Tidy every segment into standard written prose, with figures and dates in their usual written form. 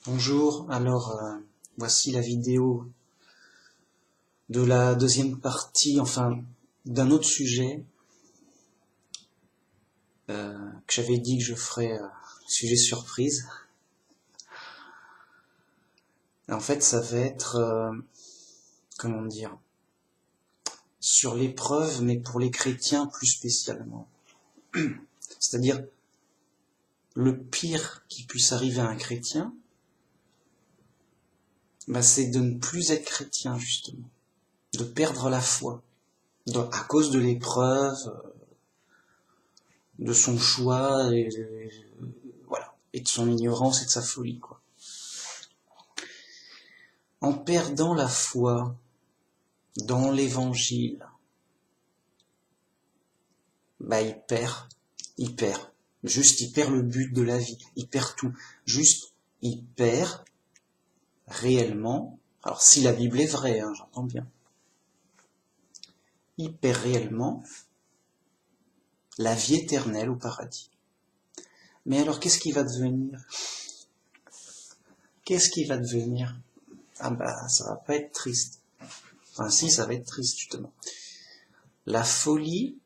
Bonjour, alors voici la vidéo de la deuxième partie, enfin d'un autre sujet que j'avais dit que je ferais sujet surprise. En fait ça va être, comment dire, sur l'épreuve mais pour les chrétiens plus spécialement. C'est-à-dire le pire qui puisse arriver à un chrétien, c'est de ne plus être chrétien justement, de perdre la foi, à cause de l'épreuve, de son choix, voilà, et de son ignorance et de sa folie, quoi. En perdant la foi dans l'évangile, il perd. Juste, il perd le but de la vie, il perd tout. Juste, il perd réellement, alors si la Bible est vraie, j'entends bien, il perd réellement la vie éternelle au paradis. Mais alors, qu'est-ce qui va devenir? Qu'est-ce qui va devenir? Ça va pas être triste. Enfin si, ça va être triste justement. La folie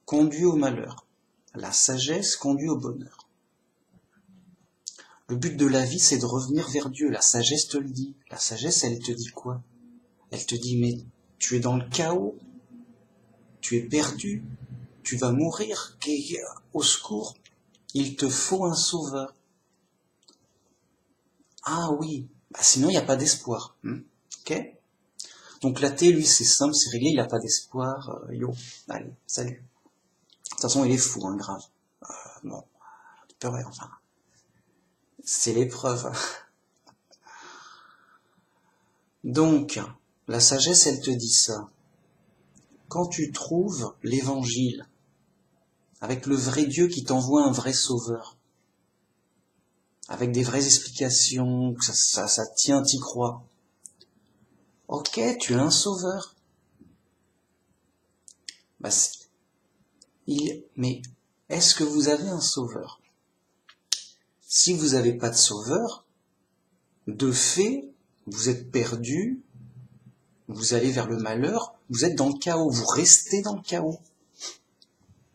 conduit au malheur. La sagesse conduit au bonheur. Le but de la vie, c'est de revenir vers Dieu. La sagesse te le dit. La sagesse, elle te dit quoi? Elle te dit, mais tu es dans le chaos, tu es perdu, tu vas mourir, au secours, il te faut un sauveur. Ah oui, sinon il n'y a pas d'espoir. Ok? Donc l'athée, lui, c'est simple, c'est réglé, il n'a pas d'espoir. Allez, salut. De toute façon, il est fou, grave. Bon, tu peux rire, enfin. C'est l'épreuve. Donc, la sagesse, elle te dit ça. Quand tu trouves l'évangile, avec le vrai Dieu qui t'envoie un vrai sauveur, avec des vraies explications, que ça tient, t'y crois. Ok, tu as un sauveur. Mais est-ce que vous avez un sauveur? Si vous n'avez pas de sauveur, de fait, vous êtes perdu, vous allez vers le malheur, vous êtes dans le chaos, vous restez dans le chaos.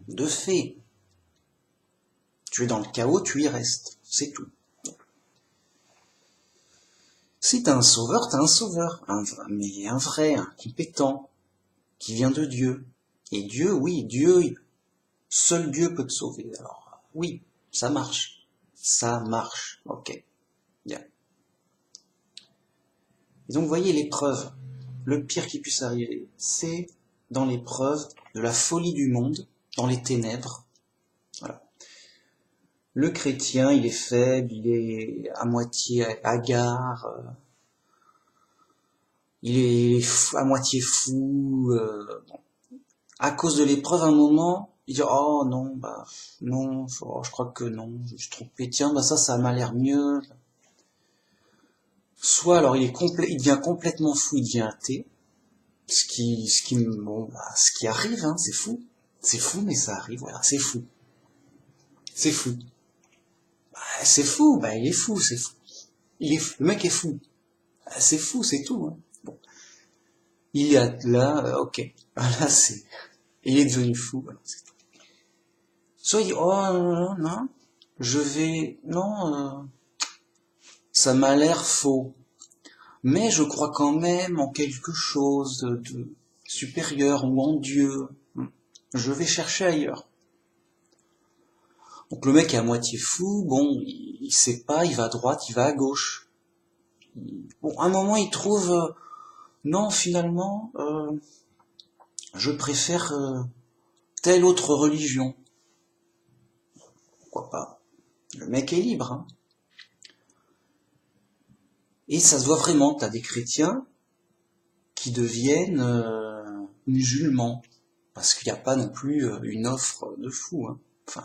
De fait, tu es dans le chaos, tu y restes, c'est tout. Si t'as un sauveur, mais un vrai, un compétent, qui vient de Dieu. Et Dieu, oui, seul Dieu peut te sauver. Alors, oui, ça marche, ok, bien. Et donc, vous voyez l'épreuve, le pire qui puisse arriver, c'est dans l'épreuve de la folie du monde, dans les ténèbres. Voilà. Le chrétien, il est faible, il est à moitié hagard, il est à moitié fou. À cause de l'épreuve, à un moment, il dit oh non, non, je crois que non, je suis trompé. Tiens, ça m'a l'air mieux. Soit alors il devient complètement fou, il devient athée, ce qui arrive, c'est fou, mais ça arrive, voilà, c'est fou, c'est fou, il est fou, c'est fou, le mec est fou, c'est fou, c'est tout. Bon. Il est là, ok, là il est devenu fou, voilà, c'est tout. Soit il dit oh non, ça m'a l'air faux. Mais je crois quand même en quelque chose de supérieur ou en Dieu. Je vais chercher ailleurs. Donc le mec est à moitié fou, bon, il sait pas, il va à droite, il va à gauche. Bon, à un moment il trouve, non finalement, je préfère telle autre religion. Pourquoi pas? Le mec est libre. Et ça se voit vraiment, t'as des chrétiens qui deviennent musulmans. Parce qu'il n'y a pas non plus une offre de fou. Enfin,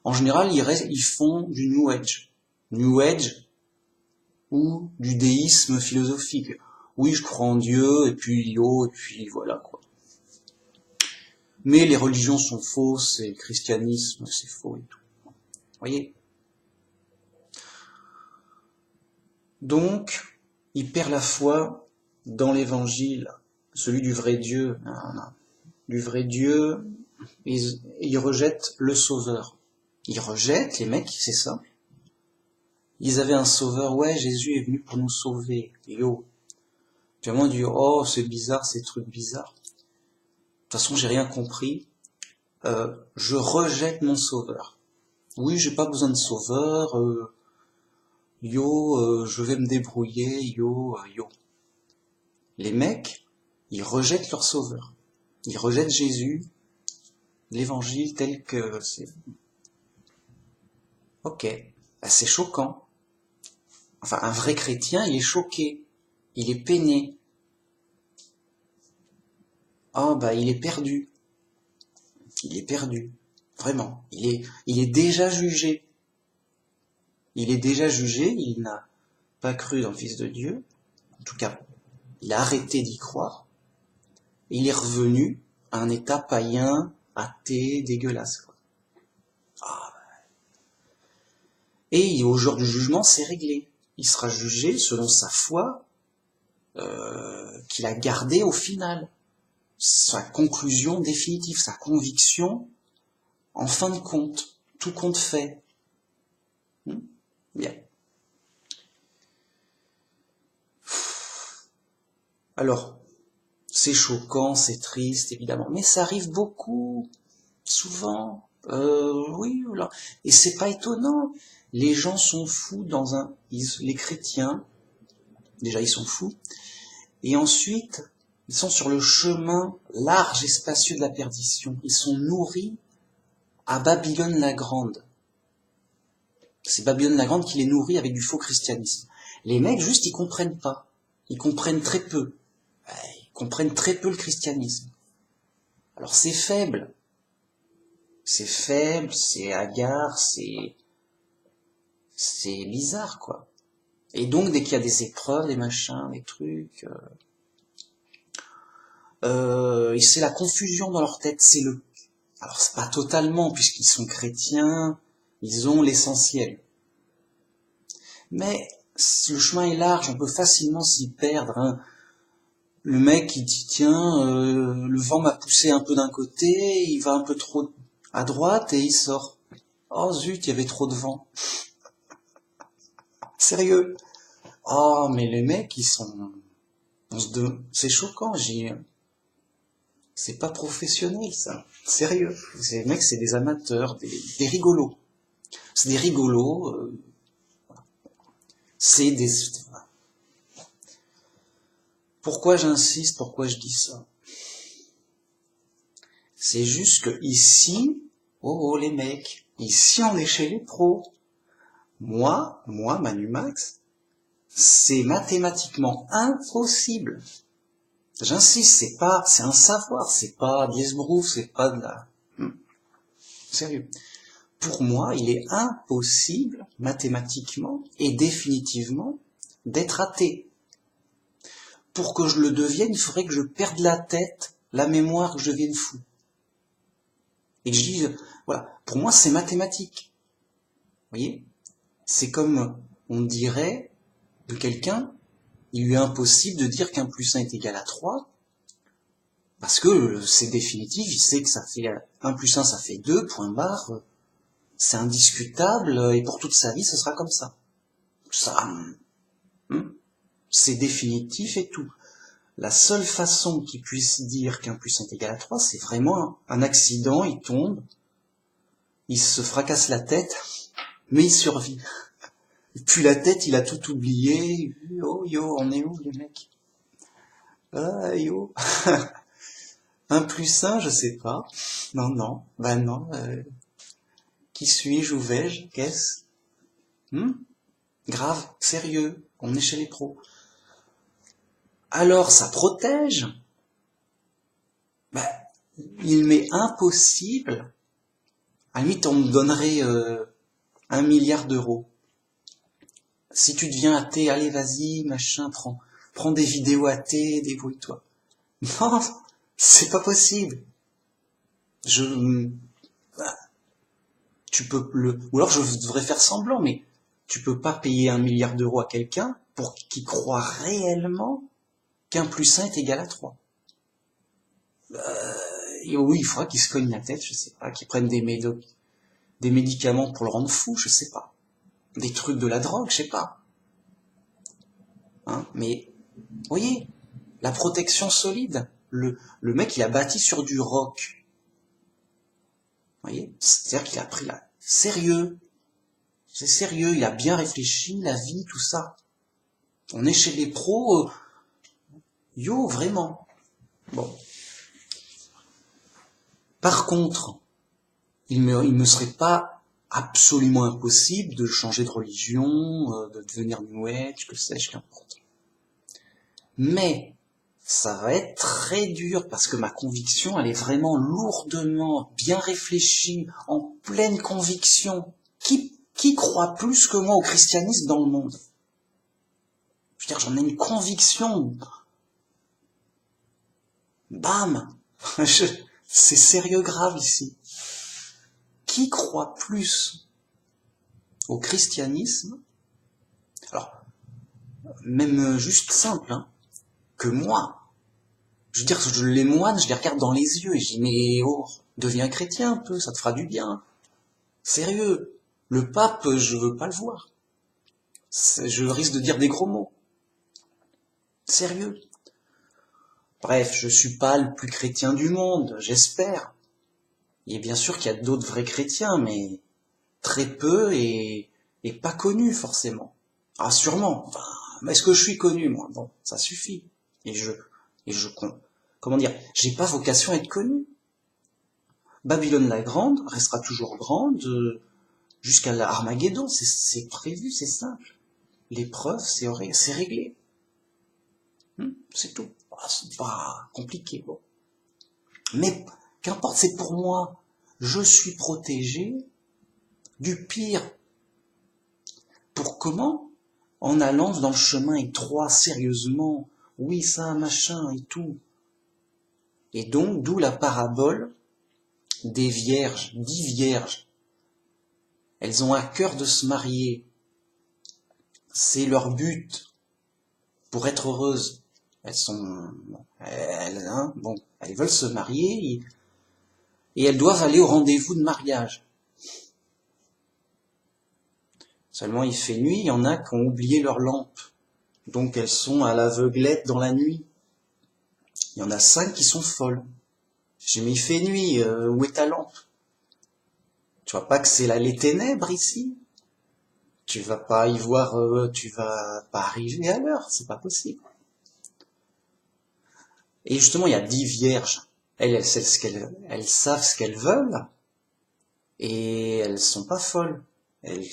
en général, ils font du New Age. New Age ou du déisme philosophique. Oui, je crois en Dieu, et puis voilà, quoi. Mais les religions sont fausses, et le christianisme, c'est faux et tout. Vous voyez? Donc, il perd la foi dans l'évangile, celui du vrai Dieu, et il rejette le sauveur. Ils rejettent, les mecs, c'est ça. Ils avaient un sauveur, ouais, Jésus est venu pour nous sauver. Yo. Tu vas moins dire, oh, c'est bizarre, ces trucs bizarres. De toute façon, j'ai rien compris. Je rejette mon sauveur. Oui, j'ai pas besoin de sauveur. Je vais me débrouiller. Yo. Les mecs, ils rejettent leur sauveur. Ils rejettent Jésus, l'évangile tel que c'est. Ok, bah, c'est choquant. Enfin, un vrai chrétien, il est choqué. Il est peiné. Ah, bah, il est perdu. Il est perdu. Vraiment. Il est déjà jugé. Il est déjà jugé, il n'a pas cru dans le Fils de Dieu. En tout cas, il a arrêté d'y croire. Il est revenu à un état païen, athée, dégueulasse, quoi. Ah. Et au jour du jugement, c'est réglé. Il sera jugé selon sa foi qu'il a gardée au final. Sa conclusion définitive, sa conviction, en fin de compte, tout compte fait. Bien. Alors, c'est choquant, c'est triste, évidemment, mais ça arrive beaucoup, souvent. Oui, voilà. Et c'est pas étonnant. Les gens sont fous les chrétiens, déjà ils sont fous, et ensuite ils sont sur le chemin large et spacieux de la perdition. Ils sont nourris à Babylone la Grande. C'est Babylone la Grande qui les nourrit avec du faux christianisme. Les mecs, juste, ils comprennent pas. Ils comprennent très peu. Ils comprennent très peu le christianisme. Alors c'est faible. C'est faible, c'est hagard, c'est bizarre, quoi. Et donc, dès qu'il y a des épreuves, des machins, des trucs, et c'est la confusion dans leur tête. Alors c'est pas totalement, puisqu'ils sont chrétiens, ils ont l'essentiel. Mais le chemin est large, on peut facilement s'y perdre, hein. Le mec, il dit, tiens, le vent m'a poussé un peu d'un côté, il va un peu trop à droite et il sort. Oh zut, il y avait trop de vent. Sérieux. Oh, mais les mecs, c'est choquant, c'est pas professionnel, ça. Sérieux. Ces mecs, c'est des amateurs, des rigolos. C'est des rigolos, c'est des... Pourquoi j'insiste, pourquoi je dis ça? C'est juste que ici, oh les mecs, ici on est chez les pros. Moi, Manu Max, c'est mathématiquement impossible. J'insiste, c'est un savoir, c'est pas Diesbrouf, c'est pas de la... Sérieux. Pour moi, il est impossible, mathématiquement et définitivement, d'être athée. Pour que je le devienne, il faudrait que je perde la tête, la mémoire, que je devienne fou. Et que je dise, voilà, pour moi c'est mathématique. Vous voyez? C'est comme on dirait de quelqu'un, il lui est impossible de dire qu'un plus 1 est égal à 3, parce que c'est définitif, il sait que ça fait 1 plus 1 ça fait 2, point barre, c'est indiscutable, et pour toute sa vie ce sera comme ça. Ça, c'est définitif et tout. La seule façon qu'il puisse dire qu'un plus 1 est égal à 3, c'est vraiment un accident, il tombe, il se fracasse la tête, mais il survit. Et puis la tête, il a tout oublié. Oh yo, on est où les mecs? Ah yo. 1 plus 1, je sais pas. Non. Ben non. Qui suis-je, où vais-je? Qu'est-ce? Grave, sérieux, on est chez les pros. Alors ça protège. Ben, il m'est impossible. À la limite, on me donnerait 1 milliard d'euros. Si tu deviens athée, allez, vas-y, machin, prends des vidéos athées, débrouille-toi. Non, c'est pas possible. Tu peux ou alors je devrais faire semblant, mais tu peux pas payer 1 milliard d'euros à quelqu'un pour qu'ils croient réellement qu'un plus 1 est égal à 3. Et oui, il faudra qu'ils se cognent la tête, je sais pas, qu'ils prennent des médicaments pour le rendre fou, je sais pas. Des trucs de la drogue, je sais pas. Hein, mais, vous voyez, la protection solide. Le mec, il a bâti sur du roc. Vous voyez, c'est-à-dire qu'il a pris là, sérieux. C'est sérieux, il a bien réfléchi, la vie, tout ça. On est chez les pros, yo, vraiment. Bon. Par contre, il me serait pas absolument impossible de changer de religion, de devenir New Age, que sais-je, qu'importe. Mais, ça va être très dur parce que ma conviction, elle est vraiment lourdement, bien réfléchie, en pleine conviction. Qui croit plus que moi au christianisme dans le monde? Je veux dire, j'en ai une conviction. Bam! C'est sérieux grave ici. Qui croit plus au christianisme? Alors, même juste simple, hein, que moi. Je veux dire, les moines, je les regarde dans les yeux et je dis, mais oh, deviens chrétien un peu, ça te fera du bien. Sérieux. Le pape, je veux pas le voir. Je risque de dire des gros mots. Sérieux. Bref, je suis pas le plus chrétien du monde, j'espère. Et bien sûr qu'il y a d'autres vrais chrétiens, mais très peu et pas connus forcément. Ah sûrement. Enfin, est-ce que je suis connu moi? Bon, ça suffit. Et comment dire, j'ai pas vocation à être connu. Babylone la Grande restera toujours grande jusqu'à l'Armageddon, c'est prévu, c'est simple. L'épreuve, c'est réglé. C'est tout. C'est pas compliqué, bon. Mais qu'importe, c'est pour moi. Je suis protégé du pire. Pour comment? En allant dans le chemin étroit, sérieusement. Oui, ça, machin et tout. Et donc, d'où la parabole des vierges, 10 vierges. Elles ont à cœur de se marier. C'est leur but pour être heureuses. Elles veulent se marier et elles doivent aller au rendez-vous de mariage. Seulement il fait nuit, il y en a qui ont oublié leur lampe. Donc elles sont à l'aveuglette dans la nuit. Il y en a 5 qui sont folles. J'ai dit, mais il fait nuit, où est ta lampe? Tu vois pas que c'est là les ténèbres ici? Tu vas pas y voir, tu vas pas arriver à l'heure, c'est pas possible. Et justement, il y a 10 vierges. Elles savent ce qu'elles veulent, et elles sont pas folles. Elles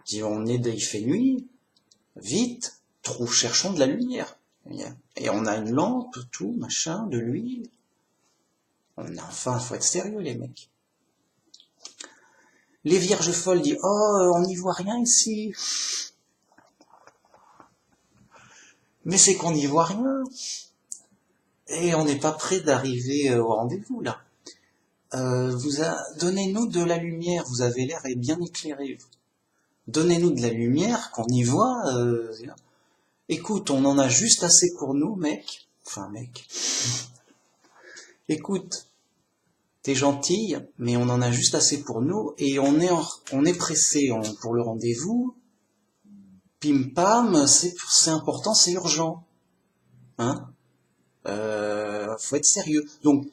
disent, il fait nuit, vite, cherchons de la lumière. Et on a une lampe, tout, machin, de l'huile. Faut être sérieux, les mecs. Les vierges folles disent, oh, on n'y voit rien ici. Mais c'est qu'on n'y voit rien. Et on n'est pas prêt d'arriver au rendez-vous, là. Donnez-nous de la lumière, vous avez l'air bien éclairé. Donnez-nous de la lumière, qu'on y voit. Écoute, on en a juste assez pour nous, mec. Enfin, mec. Écoute, t'es gentille, mais on en a juste assez pour nous, et on est pressé pour le rendez-vous. Pim pam, c'est important, c'est urgent. Hein? Faut être sérieux. Donc,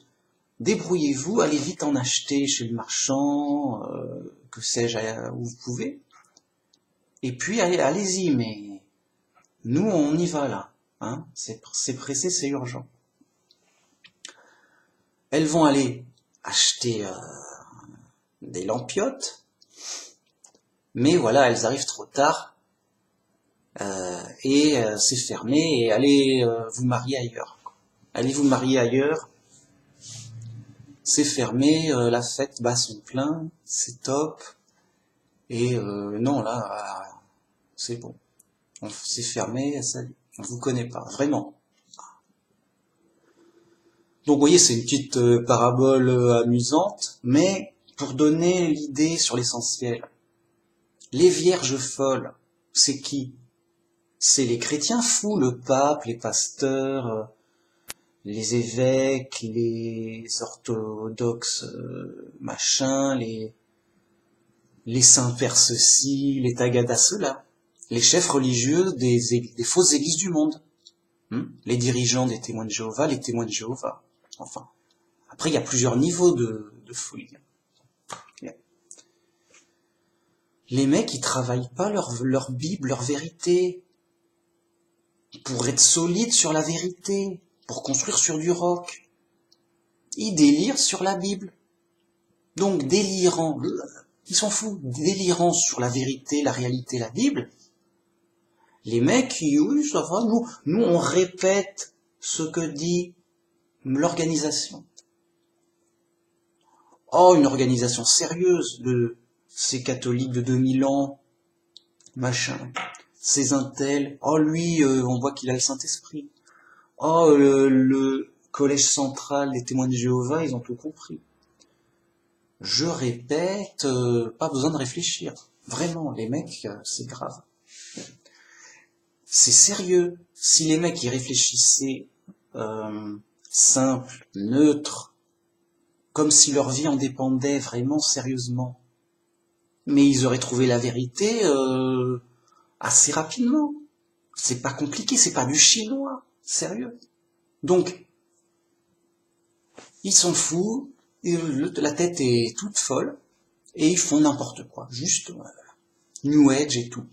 débrouillez-vous, allez vite en acheter chez le marchand, que sais-je, où vous pouvez. Et puis, allez-y, mais nous, on y va là. Hein, c'est pressé, c'est urgent. Elles vont aller acheter des lampiotes, mais voilà, elles arrivent trop tard, et c'est fermé, et allez vous marier ailleurs. Allez vous marier ailleurs, c'est fermé, la fête bat son plein, c'est top, et non, là, c'est bon. C'est fermé, on vous connaît pas, vraiment. Donc vous voyez, c'est une petite parabole amusante, mais pour donner l'idée sur l'essentiel. Les vierges folles, c'est qui? C'est les chrétiens fous, le pape, les pasteurs, les évêques, les orthodoxes, machin, les saints-pères ceci, les tagadas cela, les chefs religieux des fausses églises du monde, les dirigeants des témoins de Jéhovah, les témoins de Jéhovah. Enfin, après il y a plusieurs niveaux de folie. Les mecs, ils travaillent pas leur Bible, leur vérité, pour être solides sur la vérité, pour construire sur du roc. Ils délirent sur la Bible. Donc, délirant, ils s'en foutent, délirant sur la vérité, la réalité, la Bible. Les mecs, oui, ça va, nous on répète ce que dit l'organisation. Oh, une organisation sérieuse de ces catholiques de 2000 ans, machin, ces intels, oh lui, on voit qu'il a le Saint-Esprit. Oh, le collège central des témoins de Jéhovah, ils ont tout compris. Je répète, pas besoin de réfléchir. Vraiment, les mecs, c'est grave. C'est sérieux. Si les mecs y réfléchissaient simple, neutre, comme si leur vie en dépendait vraiment sérieusement, mais ils auraient trouvé la vérité assez rapidement. C'est pas compliqué, c'est pas du chinois, sérieux. Donc, ils s'en foutent, la tête est toute folle, et ils font n'importe quoi, juste New Age et tout.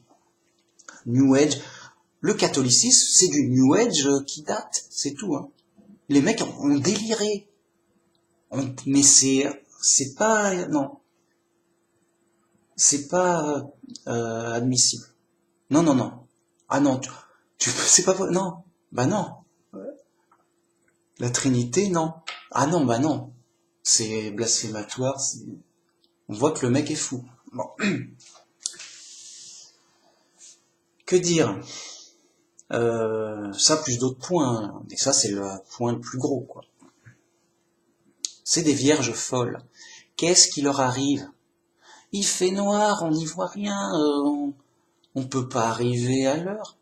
New Age, le catholicisme, c'est du New Age qui date, c'est tout. Hein. Les mecs ont déliré. Mais c'est pas, non, c'est pas admissible. Non, non, non. Ah non, c'est pas, non, bah non. La Trinité, non. Ah non, bah non. C'est blasphématoire, on voit que le mec est fou. Bon. Que dire ça plus d'autres points, hein. Et ça c'est le point le plus gros, quoi. C'est des vierges folles. Qu'est-ce qui leur arrive? Il fait noir, on n'y voit rien, on peut pas arriver à l'heure.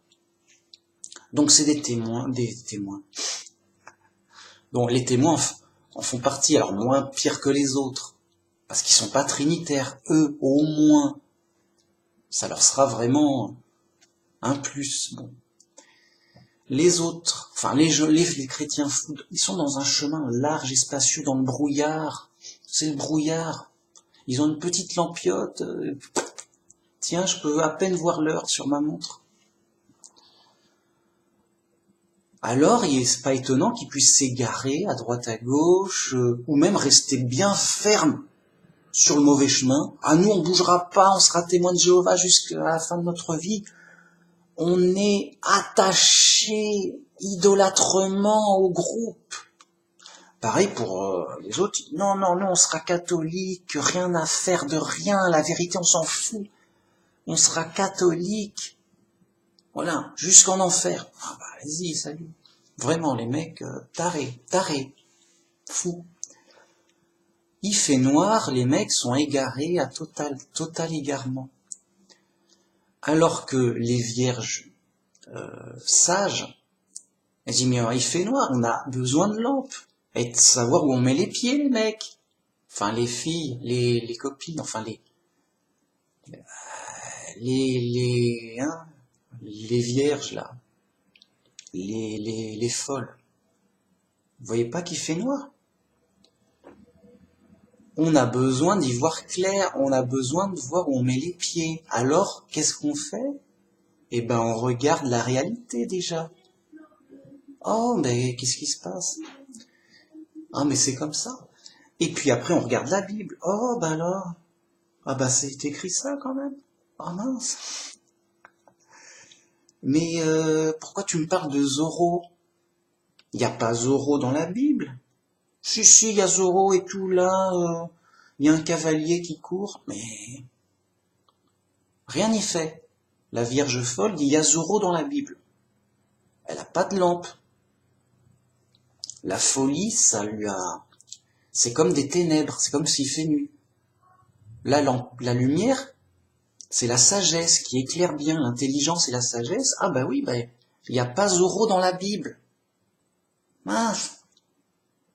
Donc c'est des témoins. Donc les témoins en font partie, alors moins pire que les autres, parce qu'ils sont pas trinitaires, eux, au moins. Ça leur sera vraiment un plus. Bon. Les autres, enfin les chrétiens fous, ils sont dans un chemin large et spacieux dans le brouillard. C'est le brouillard. Ils ont une petite lampiote. Tiens, je peux à peine voir l'heure sur ma montre. Alors, c'est pas étonnant qu'ils puissent s'égarer à droite à gauche, ou même rester bien fermes sur le mauvais chemin. Ah, nous, on bougera pas, on sera témoin de Jéhovah jusqu'à la fin de notre vie. On est attaché idolâtrement au groupe. Pareil pour les autres. Non, non, non, on sera catholique, rien à faire de rien, la vérité, on s'en fout. On sera catholique. Voilà, jusqu'en enfer. Ah bah, vas-y, salut. Vraiment, les mecs, tarés, fous. Il fait noir, les mecs sont égarés à total égarement. Alors que les vierges sages, elles disent, mais il fait noir, on a besoin de lampes. Et de savoir où on met les pieds, les mecs. Enfin, les filles, les copines, enfin, les vierges, là. Les folles. Vous voyez pas qu'il fait noir? On a besoin d'y voir clair, on a besoin de voir où on met les pieds. Alors, qu'est-ce qu'on fait? Eh ben, on regarde la réalité déjà. Oh, mais qu'est-ce qui se passe? Ah, mais c'est comme ça. Et puis après, on regarde la Bible. Oh, bah alors. Ah, bah c'est écrit ça quand même. Ah mince. Mais pourquoi tu me parles de Zorro? Il n'y a pas Zorro dans la Bible. Si, il y a Zorro et tout là. Il y a un cavalier qui court, mais rien n'y fait. La Vierge folle dit il y a Zorro dans la Bible. Elle a pas de lampe. La folie, c'est comme des ténèbres, c'est comme s'il fait nuit. La lumière, C'est la sagesse qui éclaire bien l'intelligence et la sagesse. Ah bah oui, bah, il n'y a pas Zorro dans la Bible. Mince.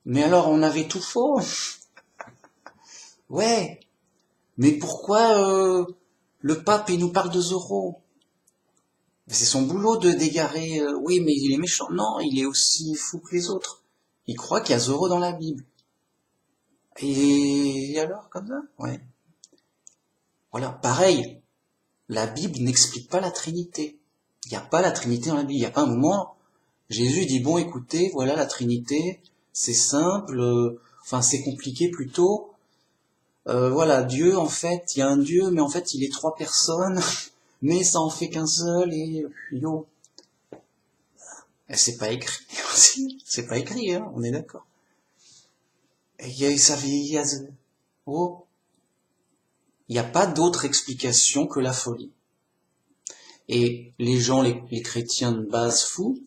Mais alors on avait tout faux. Ouais. Mais pourquoi le pape il nous parle de Zorro? C'est son boulot de d'égarer. Oui, mais il est méchant. Non, il est aussi fou que les autres. Il croit qu'il y a Zorro dans la Bible. Et alors, comme ça? Ouais. Voilà, pareil. La Bible n'explique pas la Trinité. Il n'y a pas la Trinité dans la Bible. Il n'y a pas un moment, Jésus dit, bon, écoutez, voilà la Trinité, c'est simple, enfin c'est compliqué plutôt. Voilà, Dieu, en fait, il y a un Dieu, mais en fait, il est trois personnes, mais ça en fait qu'un seul, et yo. Et c'est pas écrit aussi. C'est pas écrit, hein, on est d'accord. Et oh, il n'y a pas d'autre explication que la folie. Et les gens, les chrétiens de base fous,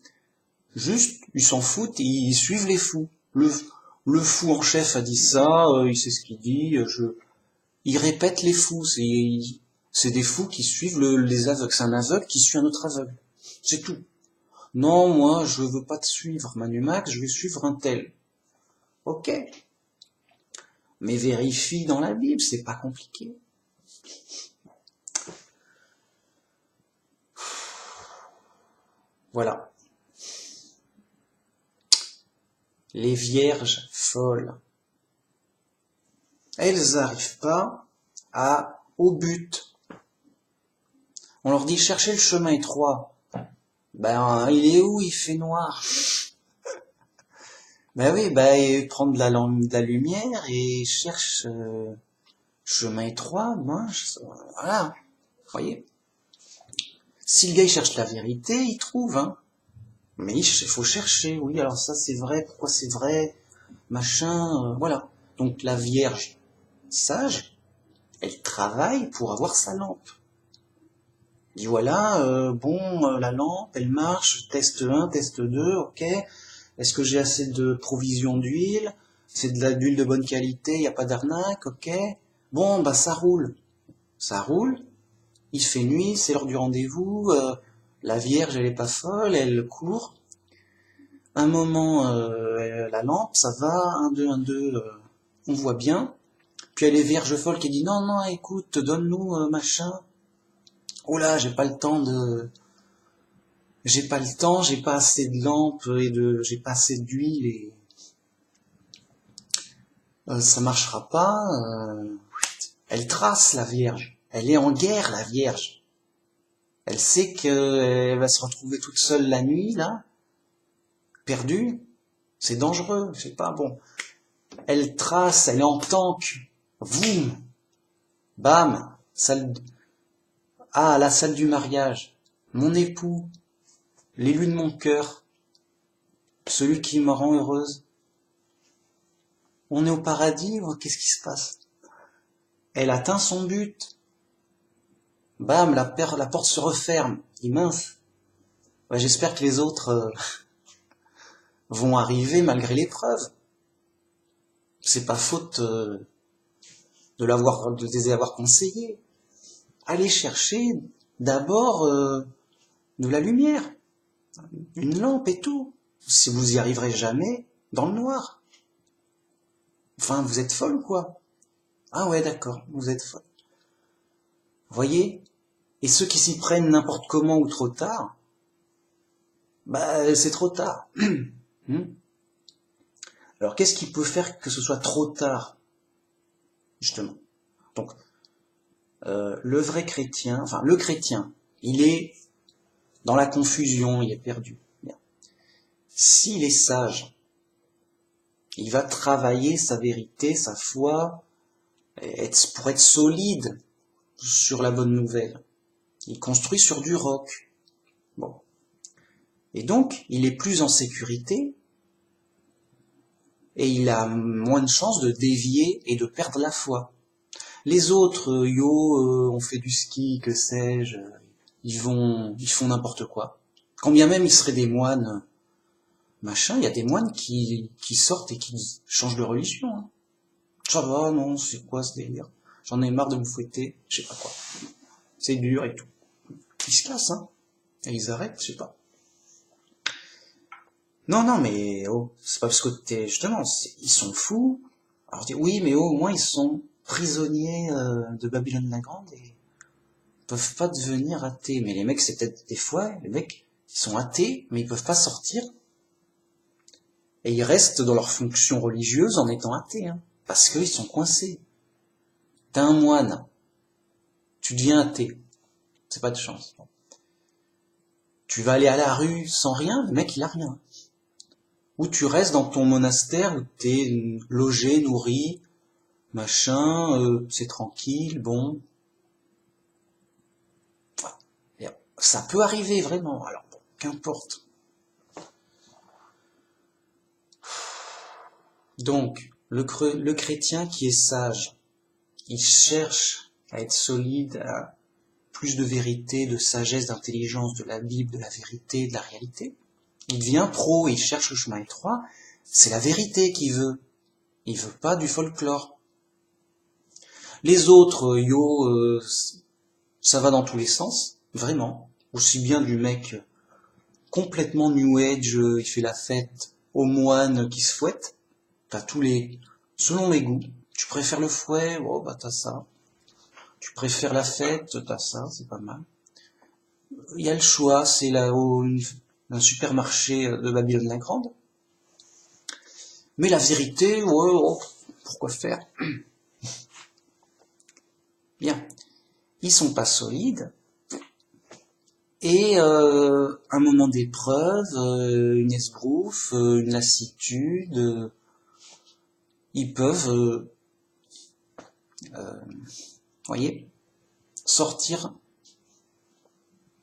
juste, ils s'en foutent et ils suivent les fous. Le fou en chef a dit ça, il sait ce qu'il dit, il répète les fous, c'est des fous qui suivent les aveugles, c'est un aveugle qui suit un autre aveugle. C'est tout. Non, moi, je veux pas te suivre, Manu Max, je vais suivre un tel. Ok. Mais vérifie dans la Bible, c'est pas compliqué. Voilà. Les vierges folles. Elles n'arrivent pas au but. On leur dit cherchez le chemin étroit. Ben, il est où? Il fait noir. Ben oui, ben, prends de la lumière et cherche chemin étroit, moche, voilà. Vous voyez? Si le gars il cherche la vérité, il trouve, hein. Mais il faut chercher, oui, alors ça c'est vrai, pourquoi c'est vrai, machin, voilà. Donc la Vierge sage, elle travaille pour avoir sa lampe. Elle dit voilà, la lampe, elle marche, test 1, test 2, ok. Est-ce que j'ai assez de provisions d'huile? C'est de l'huile de bonne qualité, il n'y a pas d'arnaque, ok. Bon, bah ça roule. Ça roule, il fait nuit, c'est l'heure du rendez-vous, la Vierge elle est pas folle, elle court. Un moment, la lampe, ça va, 1, 2, 1, 2, on voit bien. Puis elle est vierge folle qui dit non, non, écoute, donne-nous machin. Oh là, j'ai pas le temps, j'ai pas assez de lampes j'ai pas assez d'huile et ça marchera pas. Elle trace la Vierge. Elle est en guerre, la Vierge. Elle sait qu'elle va se retrouver toute seule la nuit, là, perdue. C'est dangereux, c'est pas bon. Elle trace, elle est en tank. Voum, bam, la salle du mariage. Mon époux, l'élu de mon cœur, celui qui me rend heureuse. On est au paradis, qu'est-ce qui se passe? Elle atteint son but. Bam, la porte se referme. Et mince. Ouais, j'espère que les autres vont arriver malgré l'épreuve. C'est pas faute de les avoir conseillés. Allez chercher d'abord de la lumière, une lampe et tout. Si vous y arriverez jamais, dans le noir. Enfin, vous êtes folle ou quoi? Ah ouais, d'accord, vous êtes folle. Voyez? Et ceux qui s'y prennent n'importe comment ou trop tard, bah c'est trop tard. Alors qu'est-ce qui peut faire que ce soit trop tard? Justement. Donc, le vrai chrétien, enfin le chrétien, il est dans la confusion, il est perdu. Bien. S'il est sage, il va travailler sa vérité, sa foi, pour être solide sur la bonne nouvelle. Il construit sur du roc. Bon. Et donc, il est plus en sécurité et il a moins de chances de dévier et de perdre la foi. Les autres, on fait du ski, que sais-je, ils font n'importe quoi. Quand bien même ils seraient des moines, machin, il y a des moines qui sortent et qui changent de religion. Hein. Ça va, non, c'est quoi ce délire? J'en ai marre de me fouetter, je sais pas quoi. c'est dur et tout. Ils se cassent, hein. Et ils arrêtent, je sais pas. Non, non, mais oh, c'est pas parce que justement, ils sont fous. Alors je dis, oui, mais au moins ils sont prisonniers de Babylone la Grande et ils peuvent pas devenir athées. Mais les mecs, c'est peut-être des fois, les mecs, ils sont athées, mais ils peuvent pas sortir. Et ils restent dans leur fonction religieuse en étant athées, hein, parce qu'ils sont coincés. T'es un moine, tu deviens athée, c'est pas de chance. Tu vas aller à la rue sans rien, le mec il a rien. Ou tu restes dans ton monastère où t'es logé, nourri, machin, c'est tranquille, bon. Ça peut arriver vraiment, alors bon, qu'importe. Donc, le chrétien qui est sage, il cherche à être solide, à plus de vérité, de sagesse, d'intelligence, de la Bible, de la vérité, de la réalité. Il devient pro, il cherche le chemin étroit, c'est la vérité qu'il veut. Il veut pas du folklore. Les autres, ça va dans tous les sens, vraiment. Aussi bien du mec complètement new age, il fait la fête, aux moines qui se fouettent. T'as selon les goûts. Tu préfères le fouet, oh bah t'as ça. Tu préfères la fête, t'as ça, c'est pas mal. Il y a le choix, c'est là un supermarché de Babylone la Grande. Mais la vérité, ouais, oh, pourquoi faire? Bien. Ils sont pas solides. Et un moment d'épreuve, une esbrouffe, une lassitude, ils peuvent, voyez, sortir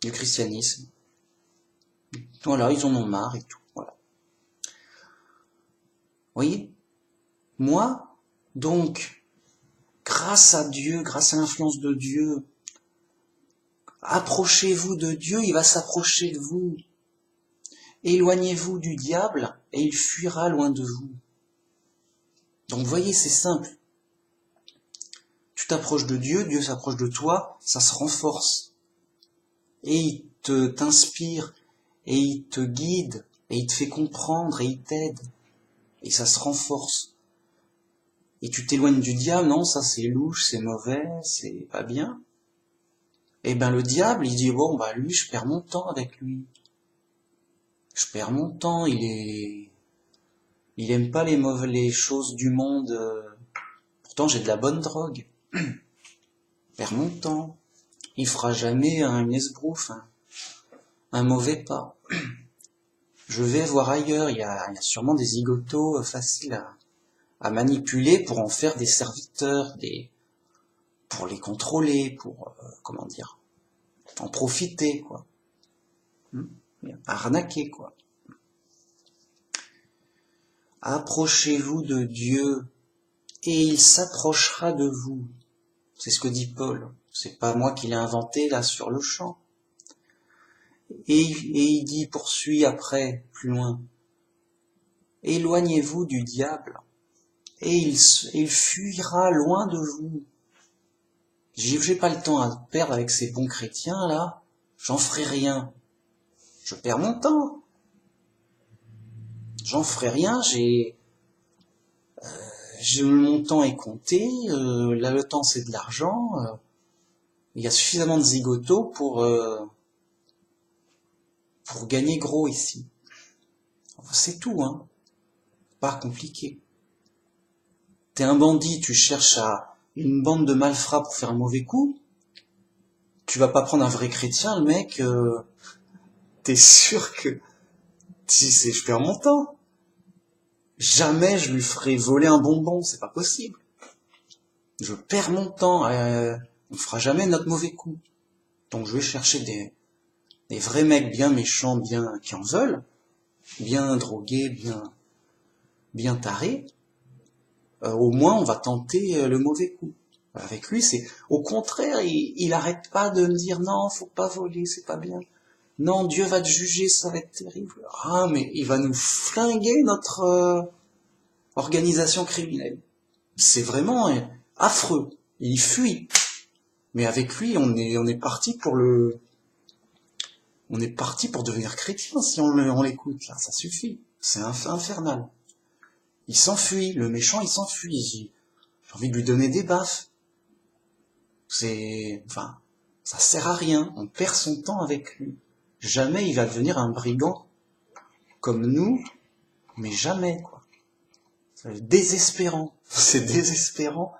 du christianisme. Voilà, ils en ont marre et tout. Voilà. Voyez, moi, donc, grâce à Dieu, grâce à l'influence de Dieu, approchez-vous de Dieu, il va s'approcher de vous. Éloignez-vous du diable et il fuira loin de vous. Donc vous voyez, c'est simple. Tu t'approches de Dieu, Dieu s'approche de toi, ça se renforce. Et il t'inspire, et il te guide, et il te fait comprendre, et il t'aide. Et ça se renforce. Et tu t'éloignes du diable, non, ça c'est louche, c'est mauvais, c'est pas bien. Et ben le diable, il dit, bon, bah lui, je perds mon temps avec lui. Je perds mon temps, il aime pas les choses du monde. Pourtant, j'ai de la bonne drogue. Je perds mon temps. Il fera jamais une esbrouffe, un mauvais pas. Je vais voir ailleurs, il y a sûrement des zigotos faciles à manipuler pour en faire des serviteurs, pour les contrôler, pour, comment dire, en profiter, quoi. Arnaquer, quoi. Approchez-vous de Dieu, et il s'approchera de vous. C'est ce que dit Paul. C'est pas moi qui l'ai inventé, là, sur le champ. Et il dit, poursuit après, plus loin, éloignez-vous du diable, et il fuira loin de vous. J'ai pas le temps à perdre avec ces bons chrétiens, là, j'en ferai rien. Je perds mon temps. J'en ferai rien, mon temps est compté, là le temps c'est de l'argent, il y a suffisamment de zigotos pour gagner gros ici. C'est tout, hein. Pas compliqué. T'es un bandit, tu cherches une bande de malfrats pour faire un mauvais coup, tu vas pas prendre un vrai chrétien, le mec, t'es sûr que je perds mon temps. Jamais je lui ferai voler un bonbon, c'est pas possible. Je perds mon temps, on fera jamais notre mauvais coup. Donc je vais chercher des vrais mecs bien méchants, bien qui en veulent, bien drogués, bien tarés. Au moins on va tenter le mauvais coup. Avec lui, c'est au contraire, il arrête pas de me dire non, faut pas voler, c'est pas bien. Non, Dieu va te juger, ça va être terrible. Ah, mais il va nous flinguer notre organisation criminelle. C'est vraiment affreux. Il fuit. Mais avec lui, on est parti pour on est parti pour devenir chrétien si on l'écoute, là, ça suffit. C'est infernal. Il s'enfuit, le méchant, il s'enfuit. J'ai envie de lui donner des baffes. Enfin, ça sert à rien. On perd son temps avec lui. Jamais il va devenir un brigand comme nous, mais jamais, quoi. C'est désespérant. C'est désespérant.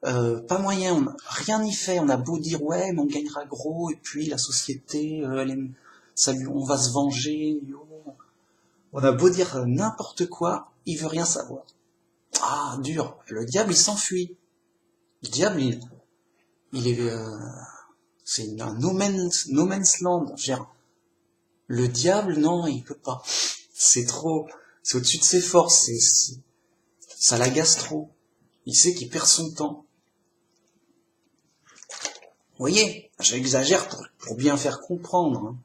Pas moyen, rien n'y fait. On a beau dire ouais, mais on gagnera gros, et puis la société, on va se venger. On a beau dire n'importe quoi, il veut rien savoir. Ah, dur. Le diable, il s'enfuit. Le diable, il est, c'est un no man's land. Le diable, non, il peut pas. C'est au-dessus de ses forces. Ça l'agace trop. Il sait qu'il perd son temps. Vous voyez, j'exagère pour bien faire comprendre. Hein.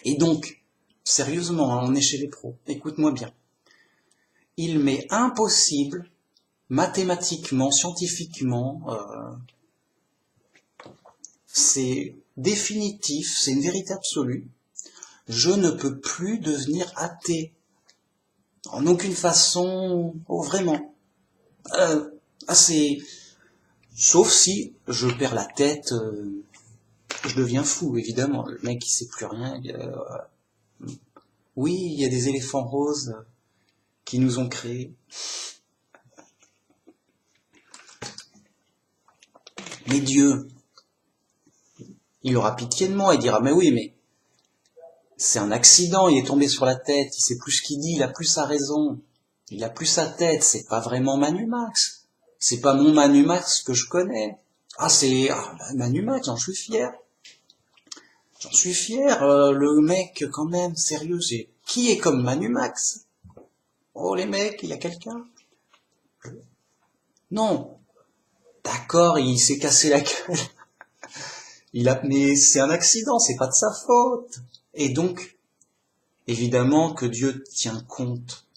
Et donc, sérieusement, hein, on est chez les pros. Écoute-moi bien. Il m'est impossible, mathématiquement, scientifiquement, c'est définitif, c'est une vérité absolue. Je ne peux plus devenir athée. En aucune façon, vraiment. Sauf si je perds la tête, je deviens fou, évidemment. Le mec, il sait plus rien. Oui, il y a des éléphants roses qui nous ont créés. Mais Dieu, il aura pitié de moi, il dira, mais oui, mais c'est un accident, il est tombé sur la tête, il sait plus ce qu'il dit, il a plus sa raison, il a plus sa tête, c'est pas vraiment Manu Max. C'est pas mon Manu Max que je connais. Manu Max, j'en suis fier. J'en suis fier, le mec, quand même, sérieux, qui est comme Manu Max? Oh, les mecs, il y a quelqu'un? Non. D'accord, il s'est cassé la gueule. Mais c'est un accident, c'est pas de sa faute. Et donc, évidemment que Dieu tient compte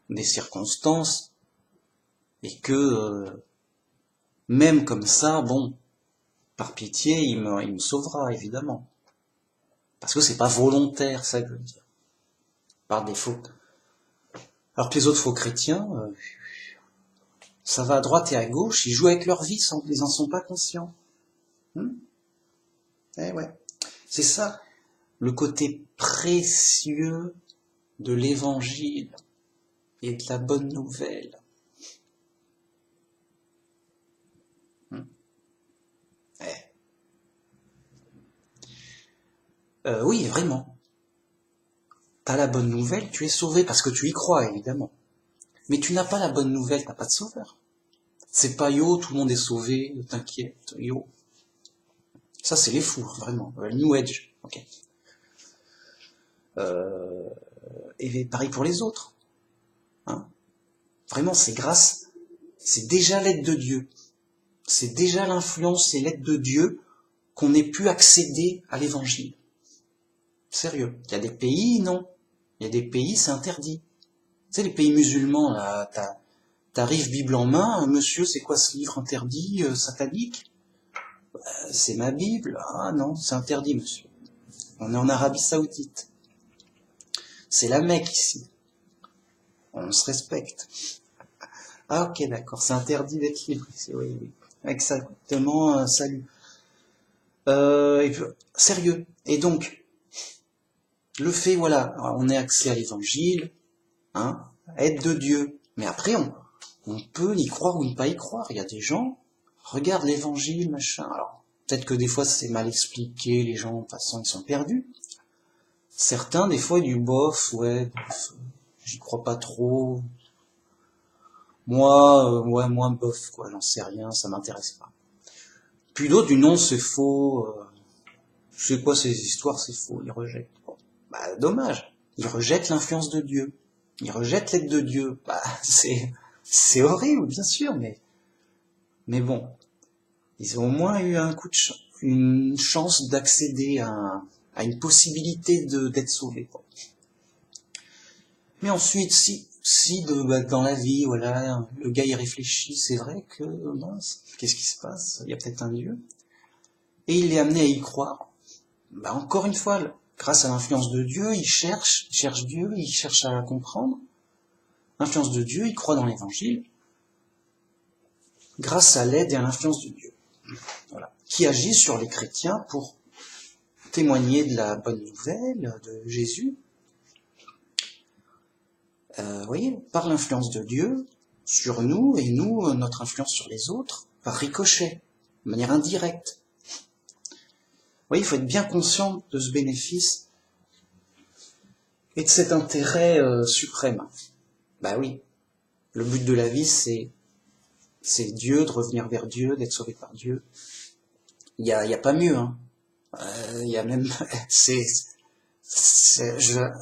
des circonstances, et que, même comme ça, bon, par pitié, il me sauvera, évidemment. Parce que c'est pas volontaire, ça que je veux dire. Par défaut. Alors que les autres faux chrétiens, ça va à droite et à gauche, ils jouent avec leur vie sans qu'ils en sont pas conscients. Eh ouais. C'est ça, le côté précieux de l'évangile et de la bonne nouvelle. Oui, vraiment. T'as la bonne nouvelle, tu es sauvé parce que tu y crois, évidemment. Mais tu n'as pas la bonne nouvelle, t'as pas de sauveur. C'est pas yo, tout le monde est sauvé, t'inquiète, yo. Ça, c'est les fous, vraiment. New Age, ok. Et pareil pour les autres. Hein. Vraiment, c'est déjà l'aide de Dieu. C'est déjà l'influence et l'aide de Dieu qu'on ait pu accéder à l'évangile. Sérieux. Il y a des pays, non. Il y a des pays, c'est interdit. Tu sais, les pays musulmans, là, t'arrives Bible en main, monsieur, c'est quoi ce livre interdit, satanique? C'est ma Bible. Ah non, c'est interdit, monsieur. On est en Arabie Saoudite. C'est la Mecque ici. On se respecte. Ah ok, d'accord, c'est interdit d'être libre ici, oui, oui. Exactement, salut. Sérieux. Et donc, le fait, voilà, on est accès à l'évangile, hein, aide de Dieu. Mais après, on peut y croire ou ne pas y croire. Il y a des gens, regarde l'évangile, machin. Alors, peut-être que des fois c'est mal expliqué, les gens, de toute façon, ils sont perdus. Certains, des fois, du bof, ouais, bof, j'y crois pas trop. Moi, ouais, moins bof, quoi, j'en sais rien, ça m'intéresse pas. Puis d'autres, du non, c'est faux, c'est quoi ces histoires, c'est faux, ils rejettent. Bon, bah, dommage. Ils rejettent l'influence de Dieu. Ils rejettent l'aide de Dieu. Bah, c'est horrible, bien sûr, mais bon. Ils ont au moins eu un coup de une chance d'accéder à une possibilité d'être sauvés, quoi. Mais ensuite, dans la vie, voilà, le gars il réfléchit, c'est vrai que, mince, qu'est-ce qui se passe? Il y a peut-être un Dieu. et il est amené à y croire, bah encore une fois, grâce à l'influence de Dieu, il cherche Dieu, il cherche à comprendre. L'influence de Dieu, il croit dans l'évangile, grâce à l'aide et à l'influence de Dieu. Voilà. Qui agit sur les chrétiens pour témoigner de la bonne nouvelle de Jésus. Voyez, par l'influence de Dieu sur nous, et nous, notre influence sur les autres, par ricochet, de manière indirecte. Vous voyez, il faut être bien conscient de ce bénéfice et de cet intérêt suprême. Bah oui, le but de la vie, c'est Dieu, de revenir vers Dieu, d'être sauvé par Dieu. Il y a pas mieux, hein. Il y a même,